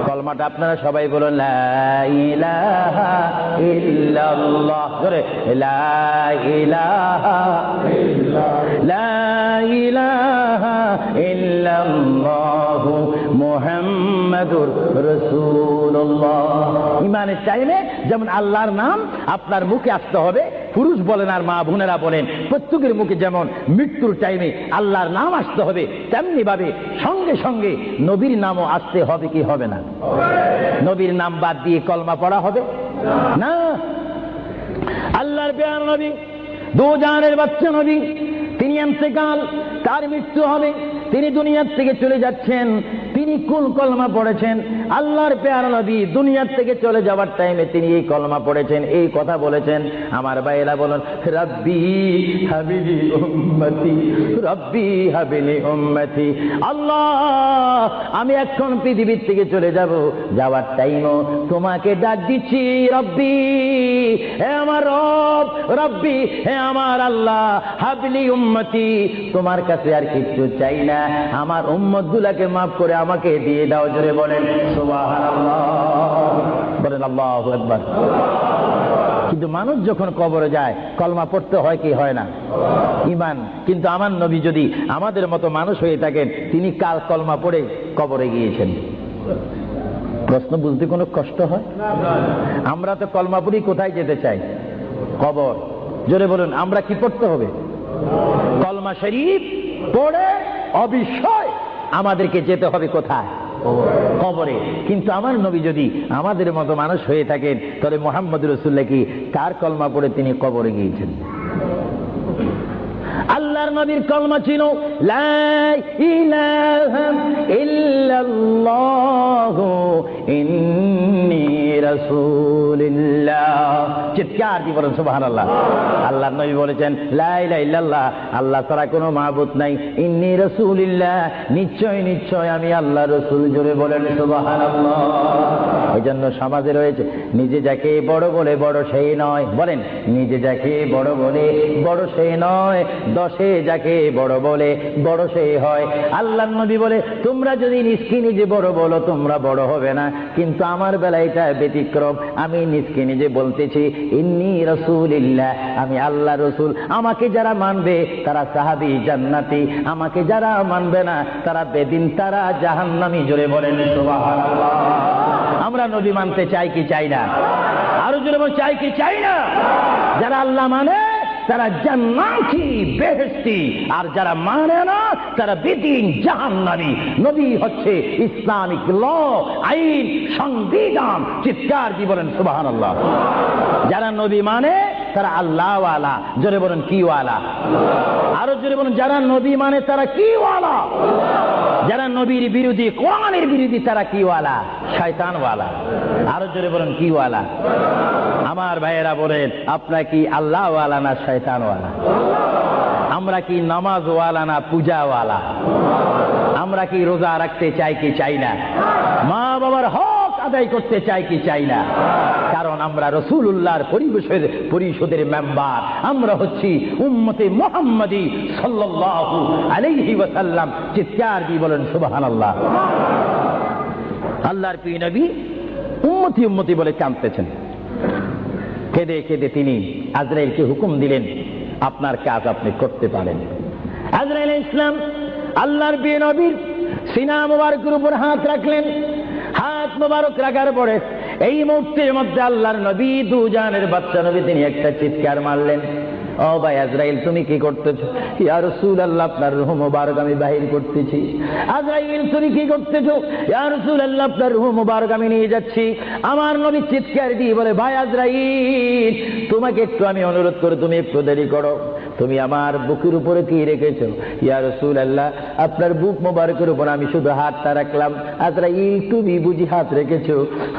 কলমাটা আপনারা সবাই বলুন লা ইলাহা ইল্লাল্লাহ। জোরে লা ইলাহা ইল্লাল্লাহ, লা ইলাহা ইল্লাল্লাহু মুহাম্মাদুর রাসূলুল্লাহ। ইমানের টাইমে যেমন আল্লাহর নাম আপনার মুখে আসতে হবে, পুরুষ বলেন আর মা বোনেরা বলেন প্রত্যেকের মুখে যেমন মৃত্যুর টাইমে আল্লাহর নাম আসতে হবে, তেমনি ভাবে সঙ্গে সঙ্গে নবীর নামও আসতে হবে কি হবে না? নবীর নাম বাদ দিয়ে কলমা পড়া হবে না। আল্লাহর প্রিয় নবী, দু জাহানের বাচ্চা নবী, তিনি ইন্তেকাল, তার মৃত্যু হবে, তিনি দুনিয়ার থেকে চলে যাচ্ছেন। তিনি কোন কলমা পড়েছেন? আল্লাহর প্রিয় নবী দুনিয়ার থেকে চলে যাওয়ার টাইমে তিনি এই কলমা পড়েছেন, এই কথা বলেছেন। আমার ভাইয়েরা বলেন, রাব্বি হাবিলি উম্মতি, রাব্বি হাবিলি উম্মতি। আল্লাহ আমি এখন পৃথিবীর থেকে চলে যাব, যাওয়ার টাইমও তোমাকে ডাক দিচ্ছি রব্বি, হে আমার রব, রব্বি হে আমার আল্লাহ, হাবিলি উম্মতি, তোমার কাছে আর কিচ্ছু চাই না, আমার উম্মতগুলোকে মাফ করে আমাকে দিয়ে দাও। জোরে বলেন সুবহানাল্লাহ, বলেন আল্লাহু আকবার। কিন্তু মানুষ যখন কবরে যায় কলমা পড়তে হয় কি হয় না? ঈমান। কিন্তু আমার নবী যদি আমাদের মতো মানুষ হয়ে থাকেন, তিনি কাল কলমা পড়ে কবরে গিয়েছেন। প্রশ্ন বুঝতে কোনো কষ্ট হয়? আমরা তো কলমা পড়ি কোথায় যেতে চাই? কবর। জোরে বলুন আমরা কি পড়তে হবে? কলমা শরীফ পড়ে অবশ্যই আমাদেরকে যেতে হবে কোথায়? কবরে। কিন্তু আমার নবী যদি আমাদের মতো মানুষ হয়ে থাকেন তাহলে মুহাম্মদ রাসূলুল্লাহ কি কার কলমা পড়ে তিনি কবরে গিয়েছেন? আল্লাহর নবীর কলমা ছিল লা ইলাহা ইল্লাল্লাহু ইন্নী রাসূলুল্লাহ। চিৎকার দিয়ে বলেন সুবহানাল্লাহ। আল্লাহর নবী বলেছেন লা ইলাহা ইল্লাল্লাহ, আল্লাহ ছাড়া কোনো মাবুদ নাই, ইন্নী রাসূলুল্লাহ, নিশ্চয় নিশ্চয় আমি আল্লাহর রাসূল। জোরে বলেন সুবহানাল্লাহ। এই জন্য সমাজে রয়েছে নিজে যাকে বড় বলে বড় সেই নয়, বলেন নিজে যাকে বড় বলে বড় সেই নয়, দশে যাকে বড় বলে বড় সেই হয়। আল্লাহর নবী বলে তোমরা যদি নিজকে নিজে বড় বলো তোমরা বড় হবে না, কিন্তু আমার বেলায় এটা ব্যতিক্রম। আমি নিজকে নিজে বলতেছি ইন্নী রাসূলুল্লাহ, আমি আল্লাহ রসুল। আমাকে যারা মানবে তারা সাহাবী জান্নাতি, আমাকে যারা মানবে না তারা বেদিন, তারা জাহান্নামী। জোরে বলেন সুবহানাল্লাহ। আমরা নবী মানতে চাই কি চাই না? আরো জোরে বল চাই কি চাই না? যারা আল্লাহ মানে তারা জান্নাতি বেহেশতি, আর যারা মানে না তারা বেদিন জাহান্নামী। নবী হচ্ছে ইসলামিক ল, আইন, সংবিধান। চিৎকার দিয়ে বলেন সুবহানাল্লাহ। যারা নবী মানে তারা আল্লাহ ওয়ালা। জোরে বলেন কি ওয়ালা? আরো জোরে বলেন যারা নবী মানে তারা কি ওয়ালা? যারা নবীর বিরোধী, কোরআনের বিরোধী তারা কি ওয়ালা? শয়তান ওয়ালা। আরো জোরে বলেন কি ওয়ালা? আমার ভাইয়েরা বলেন আপনারা কি আল্লাহ ওয়ালা না শয়তান ওয়ালা? আমরা কি নামাজ ওয়ালা না পূজা ওয়ালা? আমরা কি রোজা রাখতে চাই কি চাই না? মা বাবার হক আদায় করতে চাই কি চাই না? কারণ আমরা রাসূলুল্লাহর পরিষদের মেম্বার, আমরা হচ্ছি উম্মতে মুহাম্মাদি সাল্লাল্লাহু আলাইহি ওয়াসাল্লাম। চিৎকার দিয়ে বলেন সুবহানাল্লাহ। আল্লাহর প্রিয় নবী উম্মতি উম্মতি বলে কাঁদতেছেন। কেঁদে কেঁদে তিনি আজরাইলকে হুকুম দিলেন, আপনার কাজ আপনি করতে পারেন। আজরাইল আলাইহিস সালাম আল্লাহর প্রিয় নবীর সিনা মুবারকের উপর হাত রাখলেন। হাত মুবারক রাখার পরে এই মুহূর্তের মধ্যে আল্লাহর নবী দুজানের বাচ্চা নবী তিনি একটা চিৎকার মারলেন, ও ভাই আজরাইল তুমি কি করতেছো? ইয়া রাসূলুল্লাহ আপনার রূহ মুবারক আমি বাহির করতেছি। আজরাইল তুমি কি করতেছো? ইয়া রাসূলুল্লাহ আপনার রূহ মুবারক আমি নিয়ে যাচ্ছি। আমার নবী চিৎকার দিয়ে বলে, ভাই আজরাইল তোমাকে একটু আমি অনুরোধ করে তুমি একটু দেরি করো, তুমি আমার বুকের উপরে কি রেখেছো? ইয়া রাসূলুল্লাহ আপনার বুক মুবারকের উপর আমি শুধু হাতটা রাখলাম। আজরাইল তুমি বুঝি হাত রেখেছো?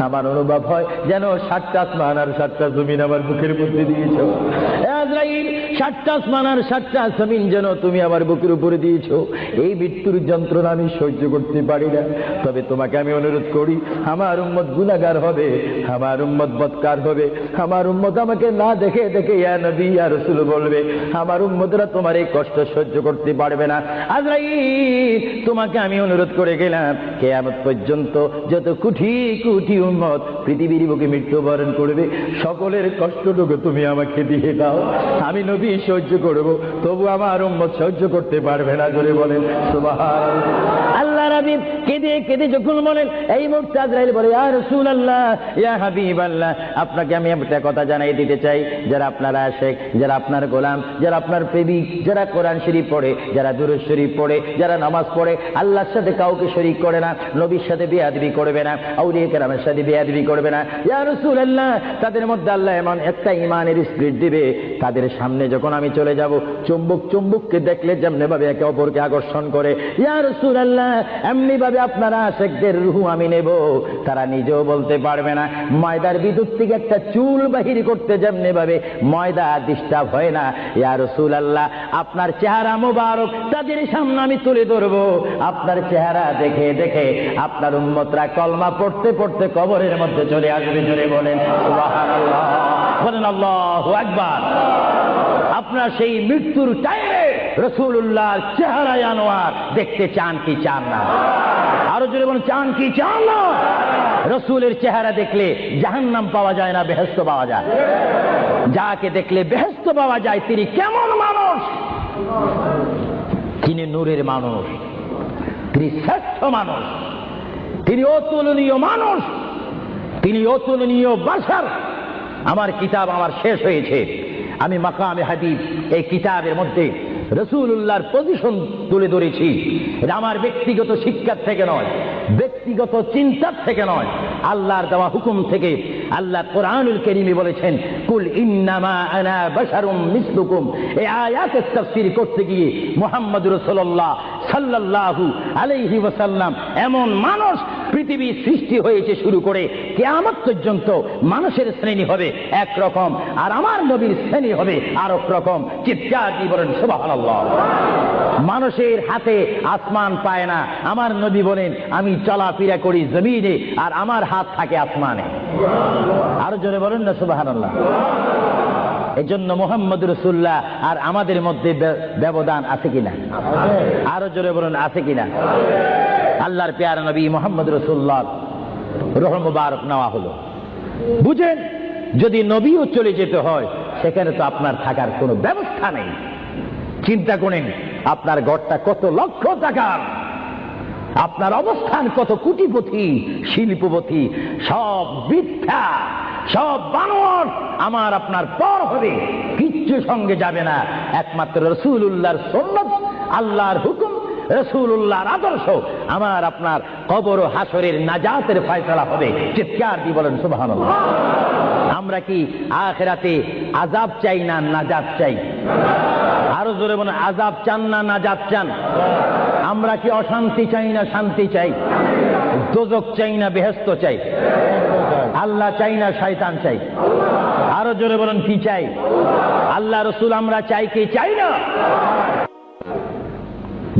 আমার অনুভব হয় যেন 7টা আসমান আর 7টা জমিন আমার বুকের মধ্যে দিয়েছো। আজরাইল 7টা আসমান আর 7টা জমিন যেন তুমি আমার বুকের উপরে দিয়েছো। এই মৃত্যুর যন্ত্রণা আমি সহ্য করতে পারি না। তবে তোমাকে আমি অনুরোধ করি, আমার উম্মত গুনাহগার হবে, আমার উম্মত বদকার হবে, আমার উম্মত আমাকে না দেখে দেখে ইয়া নবী ইয়া রাসূল বলবে, আমার উম্মতরা তোমার এই কষ্ট সহ্য করতে পারবে না। আজরাইল তোমাকে আমি অনুরোধ করে গেলাম, কিয়ামত পর্যন্ত যত কোটি কোটি উম্মত পৃথিবীর বুকে মৃত্যুবরণ করবে, সকলের কষ্টটুকু তুমি আমাকে দিয়ে দাও, আমি নবী সহ্য করব, তবু আমার উম্মত সহ্য করতে পারবে না। জোরে বলেন সুবহানাল্লাহ। আল্লাহ নবী কেঁদে কেঁদে যখন বলেন, এই মুহূর্তে আজরাইল বলে, ইয়া রাসূলুল্লাহ ইয়া হাবিবাল্লাহ আপনাকে আমি একটা কথা জানাই দিতে চাই, যারা আপনার আশিক, যারা আপনার গোলাম, যারা আপনার প্রেমিক, যারা কোরআন শরীফ পড়ে, যারা দুরূদ শরীফ পড়ে, যারা নামাজ পড়ে, আল্লাহর সাথে কাউকে শরীক করে না, নবীর সাথে বেয়াদবি করবে না, আউলিয়া কেরামের সাথে বেয়াদবি করবে না। ইয়া রাসূলুল্লাহ তাদের মধ্যে আল্লাহ এমন একটা ঈমানের স্পিরিট দিবে, তাদের সামনে যখন আমি চলে যাব, চুম্বক চুম্বককে দেখলে যেমনি ভাবে একে অপরকে আকর্ষণ করে, ইয়া রাসূলুল্লাহ এমনি ভাবে আপনারা আশিকদের রূহ আমি নেব, তারা নিজেও বলতে পারবে না। ময়দার বিদ্যুৎ থেকে একটা চুল বাহির করতে যেমনি ভাবে ময়দা ডিস্টার্ব হয় না, ইয়া রাসূলুল্লাহ আপনার চেহারা মোবারক তাদের সামনে আমি তুলে ধরবো, আপনার চেহারা দেখে দেখে আপনার উম্মতরা কলমা পড়তে পড়তে কবরের মধ্যে চলে আসবে। জোরে বলেন সুবহানাল্লাহ, বলেন আল্লাহু আকবার। আপনার সেই মৃত্যুর টাইমে রাসূলুল্লাহর চেহারা আনোয়ার দেখতে চান কি চান না? আরো জোরে বলেন, চান কি চান না? রাসূলের চেহারা দেখলে জাহান্নাম পাওয়া যায় না, বেহেশত পাওয়া যায়। যাকে দেখলে বেহেশত পাওয়া যায়, তিনি কেমন মানুষ? তিনি নূরের মানুষ, তিনি শ্রেষ্ঠ মানুষ, তিনি অতুলনীয় মানুষ, তিনি অতুলনীয় বাশার। আমার কিতাব আমার শেষ হয়েছে, আমি মাকামে হাদিস এই কিতাবের মধ্যে রাসূলুল্লাহর পজিশন তুলে ধরেছি। এটা আমার ব্যক্তিগত শিক্ষার থেকে নয়, ব্যক্তিগত চিন্তার থেকে নয়, আল্লাহর দেওয়া হুকুম থেকে। আল্লাহ কোরআনুল কারীমে বলেছেন, কুল ইন্নামা আনা বাশারুম মিসলুকুম। এই আয়াতের তাফসীর করতে গিয়ে মুহাম্মদ রাসূলুল্লাহ সাল্লাল্লাহু আলাইহি ওয়াসাল্লাম এমন মানুষ পৃথিবী সৃষ্টি হয়েছে শুরু করে কিয়ামত পর্যন্ত মানুষের শ্রেণী হবে একরকম, আর আমার নবীর শ্রেণী হবে আরেক রকম। চিৎকার দিয়ে বলেন সুবহানাল্লাহ। মানুষের হাতে আসমান পায় না, আমার নবী বলেন আমি চলাফেরা করি জমিনে আর আমার হাত থাকে আসমানে। আরো জোরে বলেন না সুবহানাল্লাহ। এই জন্য মুহাম্মদ রাসূলুল্লাহ আর আমাদের মধ্যে ব্যবধান আছে কিনা? আরো জোরে বলুন, আছে কিনা? আল্লাহর প্যারা নবী মুহাম্মদ রাসূলুল্লাহ রূহ মুবারক নেওয়া হলো। বুঝেন, যদি নবীও চলে যেতে হয় সেখানে তো আপনার থাকার কোনো ব্যবস্থা নেই। চিন্তা করেন, আপনার ঘরটা কত লক্ষ টাকার, আপনার অবস্থান কত কোটিপতি শিল্পপতি, সব মিথ্যা, সব বানোয়াট আমার আপনার পর হবে, কিচ্ছু সঙ্গে যাবে না। একমাত্র রাসূলুল্লাহর সুন্নাত, আল্লাহর হুকুম, রাসূলুল্লাহর আদর্শ আমার আপনার কবর ও হাসরের নাজাতের ফয়সালা হবে। চিৎকার দিয়ে বলেন সুবহানাল্লাহ। আমরা কি আখিরাতে আযাব চাই না নাজাত চাই? আরো জোরে বলেন, আযাব চান না নাজাত চান? আমরা কি অশান্তি চাই না শান্তি চাই? দোজখ চাই না বেহেশত চাই? আল্লাহ চাই না শয়তান চাই? আরো জোরে বলেন, কি চাই? আল্লাহ রাসূল আমরা চাই কি চাই না?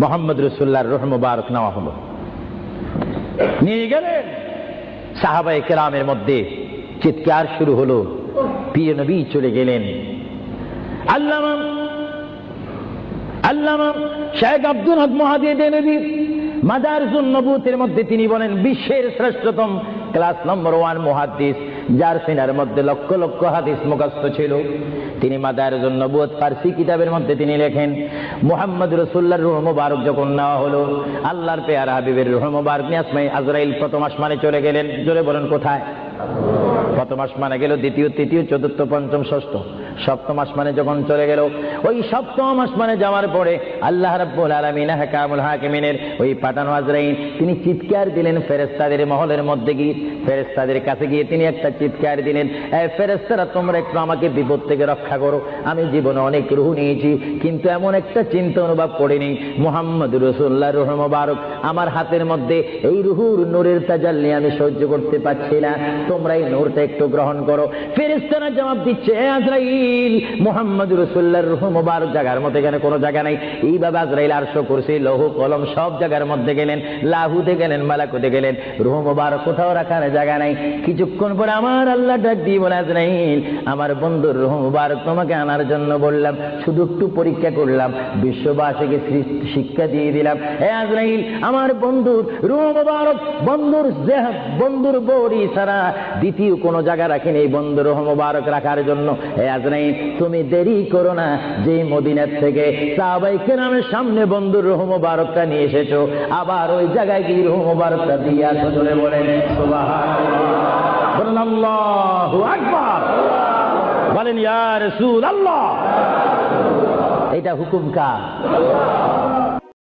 মুহাম্মদ রাসূলুল্লাহর রূহ মুবারক নেওয়া হলো, নিয়ে গেলেন সাহাবায়ে কেরামের মধ্যে চিৎকার শুরু হলো, প্রিয় নবী চলে গেলেন। আল্লামা শেখ আব্দুল হক মুহাদ্দিস দেনবী মাদারিসুন নবুয়তের মধ্যে তিনি বলেন বিশ্বের শ্রেষ্ঠতম ক্লাস নম্বর 1 মুহাদ্দিস, যার সিনার মধ্যে লক্ষ লক্ষ হাদিস মুখস্থ ছিল। তিনি মাদারিসুন নবুয়ত ফারসি কিতাবের মধ্যে তিনি লেখেন, মুহাম্মদ রাসূলুল্লাহর রূহ মুবারক যখন নেওয়া হলো, আল্লাহর পেয়ারা হাবিবের রূহ মুবারক নিয়ে আসমানে আজরাইল প্রথম আসমানে চলে গেলেন। জোরে বলেন কোথায়? প্রথম আসমানে গেল, দ্বিতীয়, তৃতীয়, চতুর্থ, পঞ্চম, ষষ্ঠ, সপ্তম আসমানে যখন চলে গেল, ওই সপ্তম আসমানে যাওয়ার পরে আল্লাহ রাব্বুল আলামিন হাকামুল হাকিমিনের ওই পাঠানো আজরাইল তিনি চিৎকার দিলেন ফেরেশতাদের মহলের মধ্যে গিয়ে, ফেরেশতাদের কাছে গিয়ে তিনি একটা চিৎকার দিলেন, এই ফেরেশতারা তোমরা একটু আমাকে বিপদ থেকে রক্ষা করো। আমি জীবনে অনেক রূহ নিয়েছি, কিন্তু এমন একটা চিন্তা অনুভব করিনি মুহাম্মদ রাসূলুল্লাহর রূহ মুবারক আমার হাতের মধ্যে, এই রূহুর নূরের তাজাল্লি আমি সহ্য করতে পারছি না, তোমরা এই নূরটা একটু গ্রহণ করো। ফেরেশতারা জবাব দিচ্ছে, হে আজরাইল, মুহাম্মদ রাসূলুল্লাহর রূহ মুবারক জায়গার মধ্যে এখানে কোনো জায়গা নাই। এইভাবে আজরাইল আরশ, কুরসি, লৌহ কলম সব জায়গার মধ্যে গেলেন, লাহুতে গেলেন, মালাকুতে গেলেন, রূহ মুবারক কোথাও রাখার জায়গা নাই। কিছুক্ষণ পরে আমার আল্লাহ ডাক দিয়ে বলে, আজরাইল, আমার বন্ধুর রূহ মুবারক তোমাকে আনার জন্য বললাম, শুধু একটু পরীক্ষা করলাম, বিশ্ববাসীকে শিক্ষা দিয়ে দিলাম। হে আজরাইল, আমার বন্ধুর রূহ মুবারক, বন্ধুর বডি ছাড়া দ্বিতীয় কোনো জায়গা রাখিনি এই বন্ধুর রূহ মুবারক রাখার জন্য। হে আজরাইল, তুমি দেরি করো না, যে মদিনার থেকে সাহাবায়ে কেরামের সামনে বন্ধুর রূহ মুবারকটা নিয়ে এসেছো, আবার ওই জায়গায় গিয়ে রূহ মুবারকটা দিয়ে আসো। ধরে বলেন সুবহানাল্লাহ, বলেন আল্লাহু আকবার, বলেন ইয়া রাসূলুল্লাহ। এটা হুকুম কার?